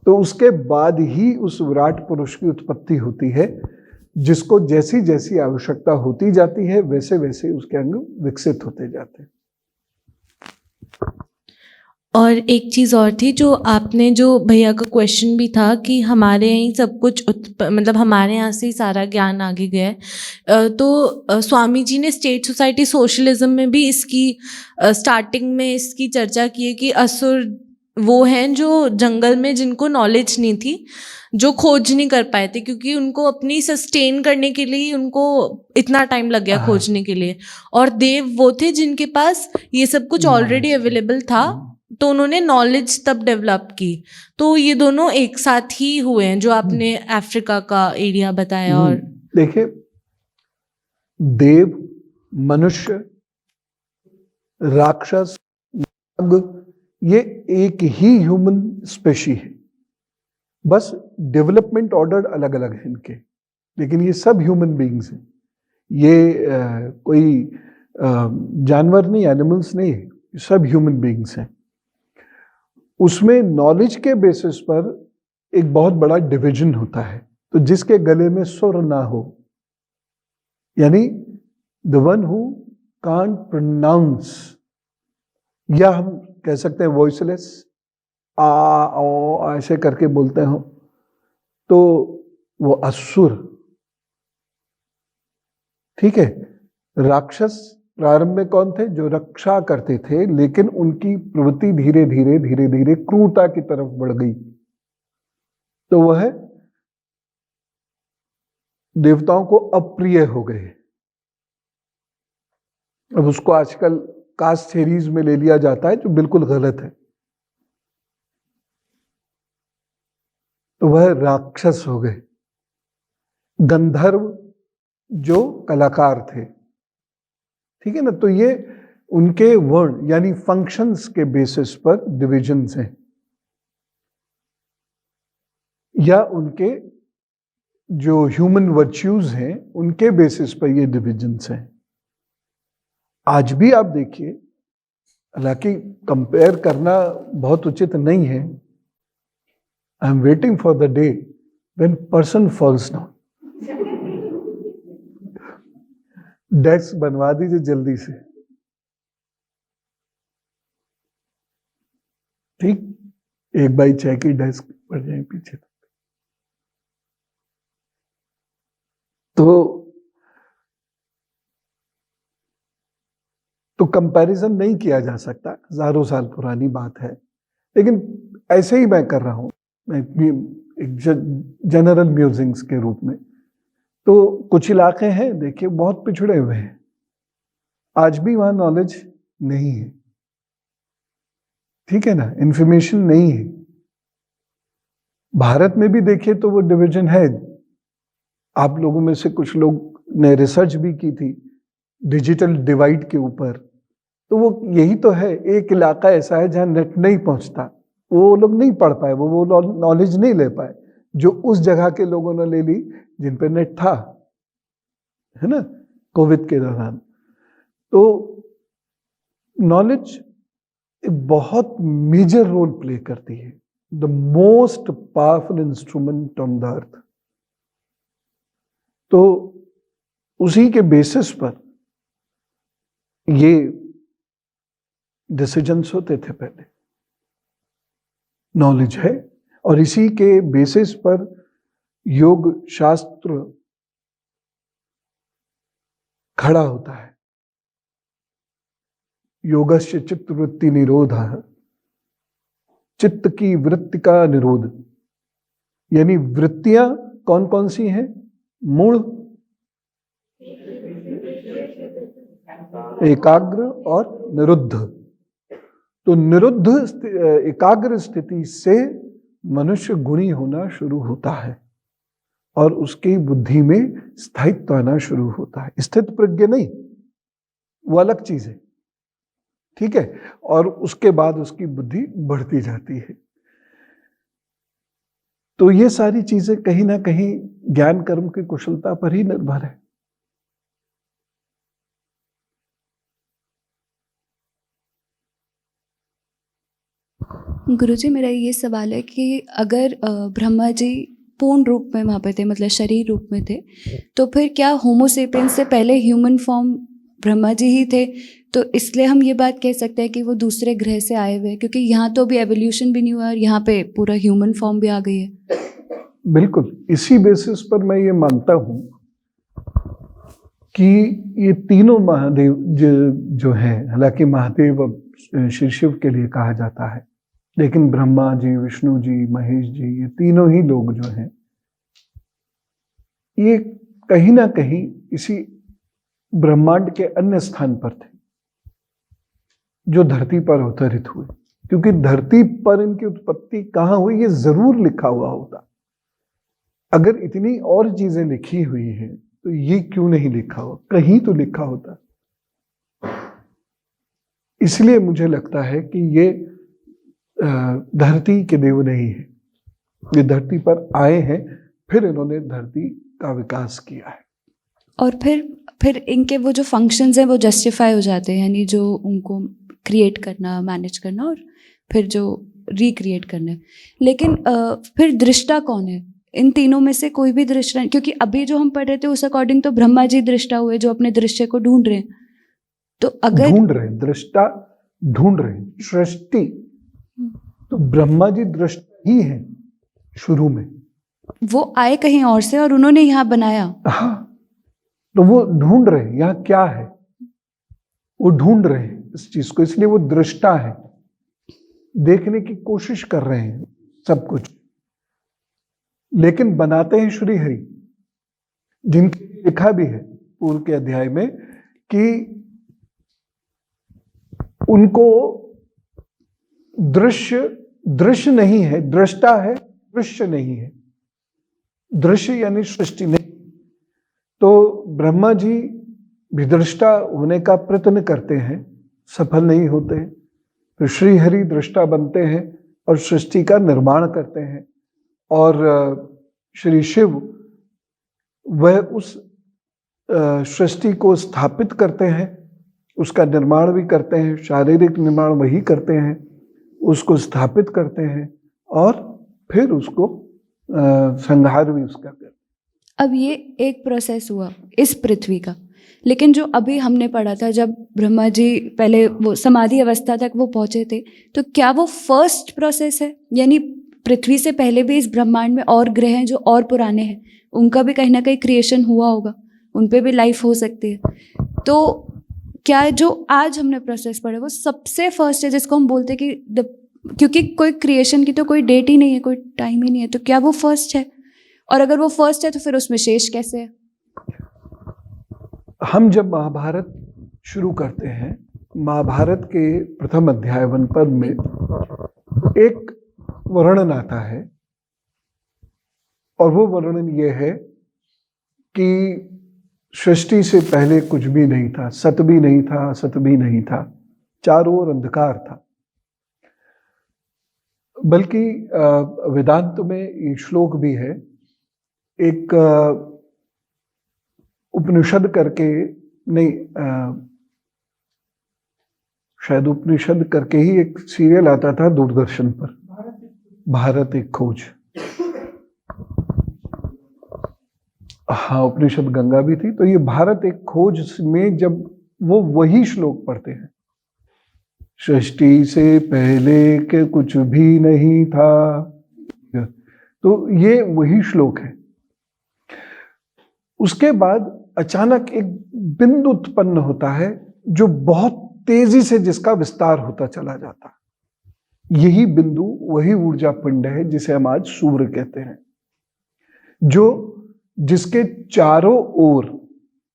तो उसके बाद ही उस विराट पुरुष की उत्पत्ति होती है, जिसको जैसी जैसी आवश्यकता होती जाती है वैसे वैसे उसके अंग विकसित होते जाते हैं। और एक चीज़ और थी जो आपने, जो भैया का क्वेश्चन भी था कि हमारे यहाँ सब कुछ मतलब हमारे यहाँ से ही सारा ज्ञान आगे गया है। तो स्वामी जी ने स्टेट सोसाइटी सोशलिज्म में भी इसकी स्टार्टिंग में इसकी चर्चा की है कि असुर वो हैं जो जंगल में जिनको नॉलेज नहीं थी, जो खोज नहीं कर पाए थे, क्योंकि उनको अपनी सस्टेन करने के लिए उनको इतना टाइम लग गया खोजने के लिए। और देव वो थे जिनके पास ये सब कुछ ऑलरेडी अवेलेबल था, तो उन्होंने नॉलेज तब डेवलप की। तो ये दोनों एक साथ ही हुए हैं, जो आपने अफ्रीका का एरिया बताया। और देखिए, देव, मनुष्य, राक्षस, नाग, ये एक ही ह्यूमन स्पेशी है, बस डेवलपमेंट ऑर्डर अलग अलग है इनके, लेकिन ये सब ह्यूमन बीइंग्स हैं। ये कोई जानवर नहीं, एनिमल्स नहीं, सब ह्यूमन बीइंग्स हैं। उसमें नॉलेज के बेसिस पर एक बहुत बड़ा डिवीजन होता है। तो जिसके गले में सुर ना हो, यानी the one who can't pronounce, या हम कह सकते हैं वॉइसलेस, आ ओ ऐसे करके बोलते हो, तो वो असुर। ठीक है। राक्षस प्रारंभ में कौन थे? जो रक्षा करते थे, लेकिन उनकी प्रवृत्ति धीरे धीरे धीरे धीरे क्रूरता की तरफ बढ़ गई, तो वह देवताओं को अप्रिय हो गए। अब उसको आजकल कास्ट थ्योरीज में ले लिया जाता है, जो बिल्कुल गलत है। तो वह राक्षस हो गए। गंधर्व जो कलाकार थे, ठीक है ना, तो ये उनके वर्ण यानी फंक्शंस के बेसिस पर डिविजन्स हैं, या उनके जो ह्यूमन वर्च्यूज हैं उनके बेसिस पर ये डिविजन्स हैं। आज भी आप देखिए, हालांकि कंपेयर करना बहुत उचित नहीं है। I am waiting for the day when person falls down. Desk बनवा दीजिए जल्दी से, ठीक, 1x6 की डेस्क पड़ जाए पीछे। तो कंपैरिजन नहीं किया जा सकता, हजारों साल पुरानी बात है। लेकिन ऐसे ही मैं कर रहा हूं, एक जनरल म्यूजिंग्स के रूप में। तो कुछ इलाके हैं, देखिए, बहुत पिछड़े हुए हैं, आज भी वहां नॉलेज नहीं है, ठीक है ना, इंफॉर्मेशन नहीं है। भारत में भी देखिए तो वो डिवीजन है। आप लोगों में से कुछ लोग ने रिसर्च भी की थी डिजिटल डिवाइड के ऊपर, तो वो यही तो है। एक इलाका ऐसा है जहां नेट नहीं पहुंचता, वो लोग नहीं पढ़ पाए, वो नॉलेज नहीं ले पाए, जो उस जगह के लोगों ने ले ली जिन पे नेट था, है ना, कोविड के दौरान। तो नॉलेज एक बहुत मेजर रोल प्ले करती है, the most powerful instrument on the earth. तो उसी के बेसिस पर ये डिसीजंस होते थे पहले। नॉलेज है, और इसी के बेसिस पर योग शास्त्र खड़ा होता है। योगस्य चित्त वृत्ति निरोधः, चित्त की वृत्ति का निरोध, यानी वृत्तियां कौन कौन सी हैं? मूल, एकाग्र और निरुद्ध। तो निरुद्ध एकाग्र स्थिति से मनुष्य गुणी होना शुरू होता है, और उसकी बुद्धि में स्थायित्व आना शुरू होता है। स्थित प्रज्ञ नहीं, वो अलग चीज है, ठीक है। और उसके बाद उसकी बुद्धि बढ़ती जाती है। तो ये सारी चीजें कहीं ना कहीं ज्ञान कर्म की कुशलता पर ही निर्भर है। गुरुजी, मेरा ये सवाल है कि अगर ब्रह्मा जी पूर्ण रूप में वहाँ पे थे, मतलब शरीर रूप में थे, तो फिर क्या होमो सेपियंस से पहले ह्यूमन फॉर्म ब्रह्मा जी ही थे? तो इसलिए हम ये बात कह सकते हैं कि वो दूसरे ग्रह से आए हुए हैं, क्योंकि यहाँ तो अभी एवोल्यूशन भी नहीं हुआ और यहाँ पे पूरा ह्यूमन फॉर्म भी आ गई है। बिल्कुल, इसी बेसिस पर मैं ये मानता हूँ कि ये तीनों महादेव जो हैं, हालांकि महादेव अब श्री शिव के लिए कहा जाता है, लेकिन ब्रह्मा जी, विष्णु जी, महेश जी, ये तीनों ही लोग जो हैं, ये कहीं ना कहीं इसी ब्रह्मांड के अन्य स्थान पर थे जो धरती पर अवतरित हुए, क्योंकि धरती पर इनकी उत्पत्ति कहाँ हुई ये जरूर लिखा हुआ होता। अगर इतनी और चीजें लिखी हुई हैं तो ये क्यों नहीं लिखा हो, कहीं तो लिखा होता। इसलिए मुझे लगता है कि ये धरती के देव नहीं है, ये धरती पर आए हैं, फिर इन्होंने धरती का विकास किया है। और फिर इनके वो जो फंक्शंस हैं वो जस्टिफाई हो जाते हैं, यानी जो उनको क्रिएट करना, मैनेज करना और फिर जो रिक्रिएट करना। लेकिन फिर दृष्टा कौन है? इन तीनों में से कोई भी दृष्टा, क्योंकि अभी जो हम पढ़ रहे थे उस अकॉर्डिंग तो ब्रह्मा जी दृष्टा हुए जो अपने दृश्य को ढूंढ रहे हैं। तो अगर ढूंढ रहे, दृष्टा ढूंढ रहे, सृष्टि तो ब्रह्मा जी दृष्टा ही है शुरू में, वो आए कहीं और से और उन्होंने यहाँ बनाया। हाँ, तो वो ढूंढ रहे हैं यहाँ क्या है, वो ढूंढ रहे हैं इस चीज को, इसलिए वो दृष्टा है, देखने की कोशिश कर रहे हैं सब कुछ। लेकिन बनाते हैं श्री हरि, जिनकी लिखा भी है पूर्व के अध्याय में कि उनको दृश्य नहीं है, दृष्टा है, दृश्य नहीं है। दृश्य यानी सृष्टि नहीं। तो ब्रह्मा जी भी दृष्टा होने का प्रयत्न करते हैं, सफल नहीं होते हैं, तो श्री हरि दृष्टा बनते हैं और सृष्टि का निर्माण करते हैं। और श्री शिव वह उस सृष्टि को स्थापित करते हैं, उसका निर्माण भी करते हैं, शारीरिक निर्माण वही करते हैं, उसको स्थापित करते हैं और फिर उसको संहार भी उसका करते हैं। अब ये एक प्रोसेस हुआ इस पृथ्वी का, लेकिन जो अभी हमने पढ़ा था जब ब्रह्मा जी पहले वो समाधि अवस्था तक वो पहुंचे थे, तो क्या वो फर्स्ट प्रोसेस है? यानी पृथ्वी से पहले भी इस ब्रह्मांड में और ग्रह हैं जो और पुराने हैं, उनका भी कहीं ना कहीं क्रिएशन हुआ होगा, उन पे भी लाइफ हो सकती है। तो क्या जो आज हमने प्रोसेस पढ़ा वो सबसे फर्स्ट है जिसको हम बोलते हैं कि क्योंकि कोई क्रिएशन की तो कोई डेट ही नहीं है, कोई टाइम ही नहीं है, तो क्या वो फर्स्ट है? और अगर वो फर्स्ट है तो फिर उसमें शेष कैसे है? हम जब महाभारत शुरू करते हैं, महाभारत के प्रथम अध्याय वन पद में एक वर्णन आता है और वो वर्णन ये है कि सृष्टि से पहले कुछ भी नहीं था, सत भी नहीं था, असत भी नहीं था, चारों ओर अंधकार था। बल्कि वेदांत में एक श्लोक भी है, एक उपनिषद करके नहीं, शायद उपनिषद करके ही एक सीरियल आता था दूरदर्शन पर, भारत एक खोज। हाँ, उपनिषद गंगा भी थी। तो ये भारत एक खोज में जब वो वही श्लोक पढ़ते हैं, सृष्टि से पहले के कुछ भी नहीं था, तो ये वही श्लोक है। उसके बाद अचानक एक बिंदु उत्पन्न होता है जो बहुत तेजी से जिसका विस्तार होता चला जाता। यही बिंदु वही ऊर्जा पिंड है जिसे हम आज सूर्य कहते हैं, जो जिसके चारों ओर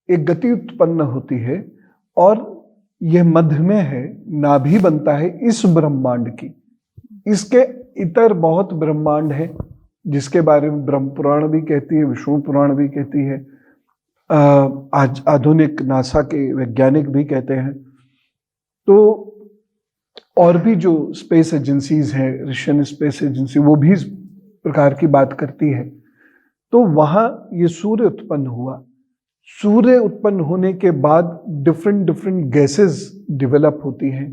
एक गति उत्पन्न होती है और यह मध्य में है, नाभि बनता है इस ब्रह्मांड की। इसके इतर बहुत ब्रह्मांड है जिसके बारे में ब्रह्म पुराण भी कहती है, विष्णु पुराण भी कहती है, आज आधुनिक नासा के वैज्ञानिक भी कहते हैं। तो और भी जो स्पेस एजेंसीज हैं, रशियन स्पेस एजेंसी, वो भी इस प्रकार की बात करती है। तो वहां ये सूर्य उत्पन्न हुआ। सूर्य उत्पन्न होने के बाद डिफरेंट गैसेस डेवलप होती हैं।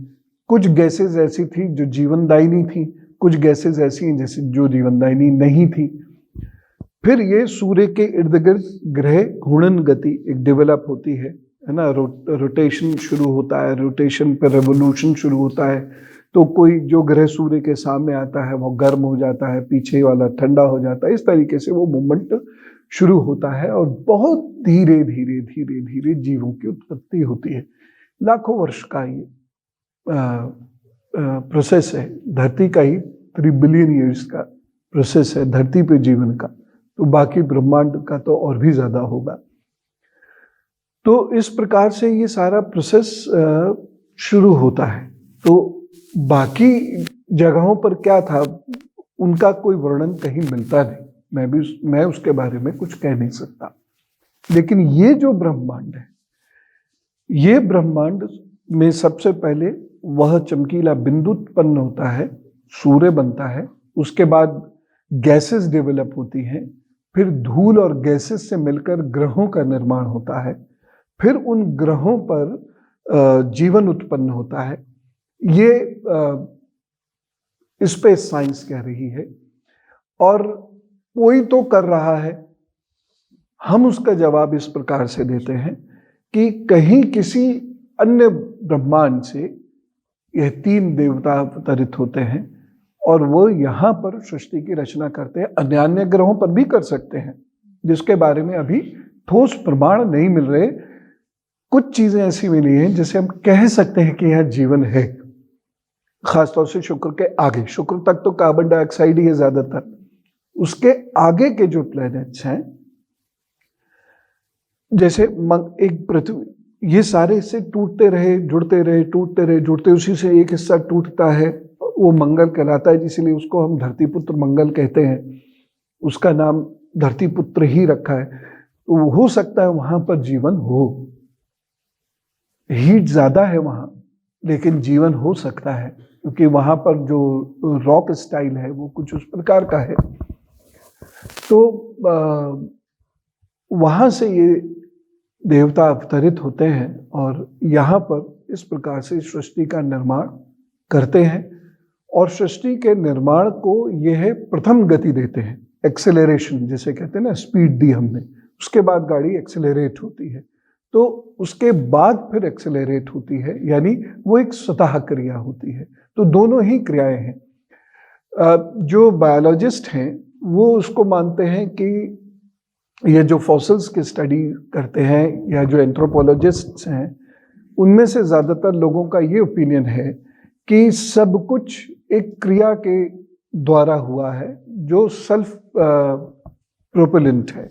कुछ गैसेस ऐसी थी जो जीवनदायिनी थी, कुछ गैसेस ऐसी हैं जैसे जो जीवनदायिनी नहीं थी। फिर ये सूर्य के इर्द गिर्द ग्रह घूर्णन गति एक डेवलप होती है, है ना, रोटेशन शुरू होता है, रोटेशन पर रेवोल्यूशन शुरू होता है, तो कोई जो ग्रह सूर्य के सामने आता है वो गर्म हो जाता है, पीछे वाला ठंडा हो जाता है, इस तरीके से वो मूवमेंट शुरू होता है और बहुत धीरे धीरे धीरे धीरे जीवों की उत्पत्ति होती है। लाखों वर्ष का ये प्रोसेस है, धरती का ही 3 बिलियन ईयर्स का प्रोसेस है धरती पे जीवन का, तो बाकी ब्रह्मांड का तो और भी ज्यादा होगा। तो इस प्रकार से ये सारा प्रोसेस शुरू होता है। तो बाकी जगहों पर क्या था उनका कोई वर्णन कहीं मिलता नहीं, मैं उसके बारे में कुछ कह नहीं सकता। लेकिन ये जो ब्रह्मांड है, ये ब्रह्मांड में सबसे पहले वह चमकीला बिंदु उत्पन्न होता है, सूर्य बनता है, उसके बाद गैसेस डेवलप होती हैं, फिर धूल और गैसेस से मिलकर ग्रहों का निर्माण होता है, फिर उन ग्रहों पर जीवन उत्पन्न होता है। ये स्पेस साइंस कह रही है और कोई तो कर रहा है। हम उसका जवाब इस प्रकार से देते हैं कि कहीं किसी अन्य ब्रह्मांड से यह 3 देवता अवतरित होते हैं और वो यहाँ पर सृष्टि की रचना करते हैं। अन्य ग्रहों पर भी कर सकते हैं, जिसके बारे में अभी ठोस प्रमाण नहीं मिल रहे। कुछ चीजें ऐसी मिली हैं जिसे हम कह सकते हैं कि यह जीवन है, खासतौर से शुक्र के आगे। शुक्र तक तो कार्बन डाइऑक्साइड ही है ज्यादातर, उसके आगे के जो प्लैनेट्स हैं, जैसे एक पृथ्वी, ये सारे इससे टूटते रहे, जुड़ते रहे, टूटते रहे, जुड़ते, उसी से एक हिस्सा टूटता है, वो मंगल कहलाता है, इसीलिए उसको हम धरतीपुत्र मंगल कहते हैं। उसका नाम धरतीपुत्र ही रखा है। तो हो सकता है वहां पर जीवन हो, हीट ज्यादा है वहां, लेकिन जीवन हो सकता है, क्योंकि वहां पर जो रॉक स्टाइल है वो कुछ उस प्रकार का है। तो वहां से ये देवता अवतरित होते हैं और यहाँ पर इस प्रकार से सृष्टि का निर्माण करते हैं और सृष्टि के निर्माण को यह प्रथम गति देते हैं, एक्सेलरेशन जिसे कहते हैं ना, स्पीड दी हमने, उसके बाद गाड़ी एक्सेलरेट होती है, तो उसके बाद फिर एक्सेलरेट होती है, यानी वो एक स्वतः क्रिया होती है। तो दोनों ही क्रियाएं हैं। जो बायोलॉजिस्ट हैं वो उसको मानते हैं कि ये जो फॉसिल्स की स्टडी करते हैं या जो एंथ्रोपोलॉजिस्ट्स हैं, उनमें से ज़्यादातर लोगों का ये ओपिनियन है कि सब कुछ एक क्रिया के द्वारा हुआ है जो सेल्फ प्रोपेलेंट है।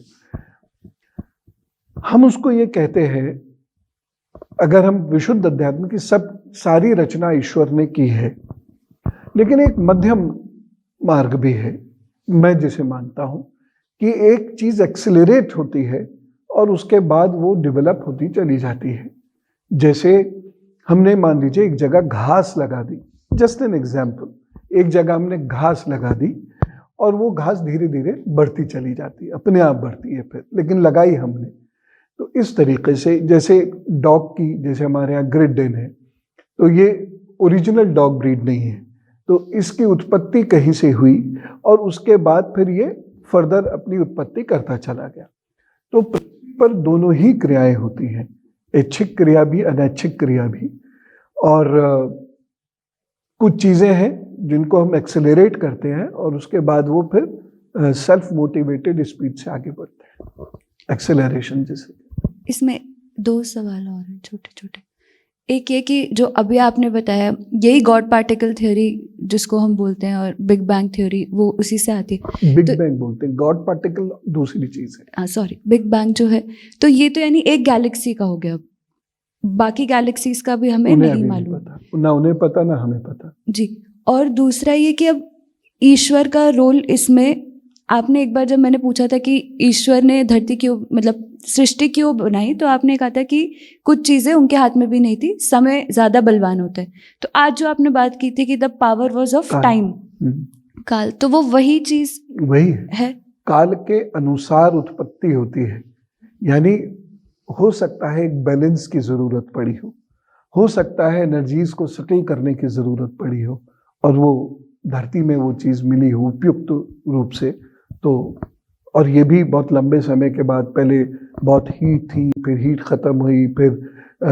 हम उसको ये कहते हैं, अगर हम विशुद्ध अध्यात्म की सारी रचना ईश्वर ने की है, लेकिन एक मध्यम मार्ग भी है, मैं जिसे मानता हूं कि एक चीज एक्सेलरेट होती है और उसके बाद वो डेवलप होती चली जाती है। जैसे हमने मान लीजिए एक जगह घास लगा दी, जस्ट एन एग्जाम्पल, एक जगह हमने घास लगा दी और वो घास धीरे धीरे बढ़ती चली जाती है, अपने आप बढ़ती है फिर, लेकिन लगाई हमने। तो इस तरीके से जैसे डॉग की, जैसे हमारे यहाँ ग्रेट डेन है, तो ये ओरिजिनल डॉग ब्रीड नहीं है, तो इसकी उत्पत्ति कहीं से हुई और उसके बाद फिर ये फर्दर अपनी उत्पत्ति करता चला गया। तो पृथ्वी पर दोनों ही क्रियाएं होती हैं, ऐच्छिक क्रिया भी, अनैच्छिक क्रिया भी। और कुछ चीज़ें हैं जिनको हम एक्सेलरेट करते हैं और उसके बाद वो फिर सेल्फ मोटिवेटेड स्पीड से आगे बढ़ते हैं, एक्सेलरेशन जैसे। इसमें 2 सवाल और हैं छोटे छोटे। एक ये कि जो अभी आपने बताया, यही गॉड पार्टिकल थ्योरी जिसको हम बोलते हैं और बिग बैंग थ्योरी, वो उसी से आती है। बिग बैंग बोलते हैं, गॉड पार्टिकल दूसरी चीज है। हाँ सॉरी, बिग बैंग जो है, तो ये तो यानी एक गैलेक्सी का हो गया, बाकी गैलेक्सीज का भी हमें नहीं मालूम, ना उन्हें पता ना हमें पता जी। और दूसरा ये कि अब ईश्वर का रोल इसमें, आपने एक बार जब मैंने पूछा था कि ईश्वर ने धरती क्यों, मतलब सृष्टि क्यों बनाई, तो आपने कहा था कि कुछ चीज़ें उनके हाथ में भी नहीं थी, समय ज़्यादा बलवान होता है। तो आज जो आपने बात की थी कि the power was of time, काल, तो वो वही चीज़ वही है, काल के अनुसार उत्पत्ति होती है। यानी हो सकता है एक बैलेंस की ज़रूरत पड़ी हो सकता है एनर्जीज को सेटल करने की ज़रूरत पड़ी हो और वो धरती में वो चीज़ मिली हो उपयुक्त रूप से, तो और ये भी बहुत लंबे समय के बाद, पहले बहुत हीट थी, फिर हीट खत्म हुई, फिर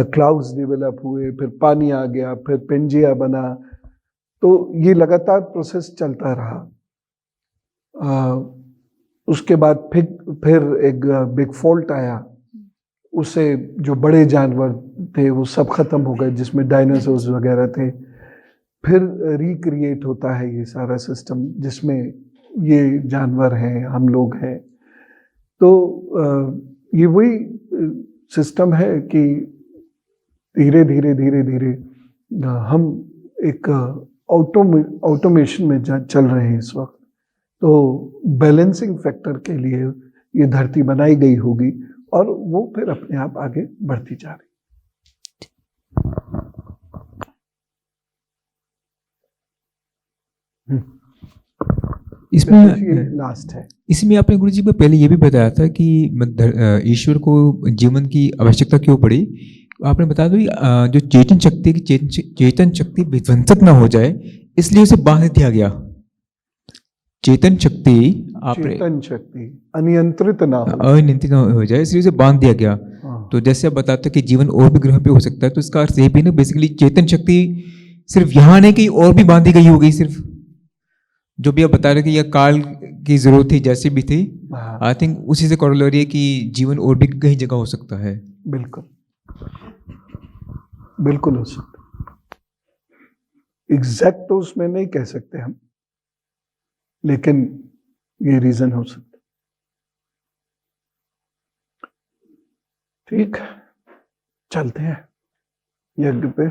क्लाउड्स डेवलप हुए, फिर पानी आ गया, फिर पेंजिया बना। तो ये लगातार प्रोसेस चलता रहा। उसके बाद फिर एक बिग फॉल्ट आया, उससे जो बड़े जानवर थे वो सब खत्म हो गए, जिसमें डायनासोर्स वगैरह थे। फिर रिक्रिएट होता है ये सारा सिस्टम, जिसमें ये जानवर हैं, हम लोग हैं। तो ये वही सिस्टम है कि धीरे धीरे धीरे धीरे हम एक ऑटोमेशन में चल रहे हैं इस वक्त। तो बैलेंसिंग फैक्टर के लिए ये धरती बनाई गई होगी और वो फिर अपने आप आगे बढ़ती जा रही। इसमें लास्ट है। इसमें आपने गुरुजी को पहले ये भी बताया था कि ईश्वर को जीवन की आवश्यकता क्यों पड़ी। आपने बताया था जो चेतन शक्ति विध्वंसक ना हो जाए, इसलिए उसे बांध दिया गया। चेतन शक्ति अनियंत्रित ना हो जाए, इसलिए उसे बांध दिया गया। तो जैसे आप बताते हैं कि जीवन और भी ग्रह पे हो सकता है, तो इसका अर्थ ये भी ना बेसिकली चेतन शक्ति सिर्फ यहाँ नहीं, कहीं और भी बांधी गई होगी। सिर्फ जो भी आप बता रहे कि यह काल की जरूरत थी, जैसे भी थी, आई थिंक उसी से कोरोलरी है कि जीवन और भी कहीं जगह हो सकता है। बिल्कुल बिल्कुल हो सकता। एग्जैक्ट तो उसमें नहीं कह सकते हम, लेकिन ये रीजन हो सकता। ठीक, चलते हैं यज्ञ पे।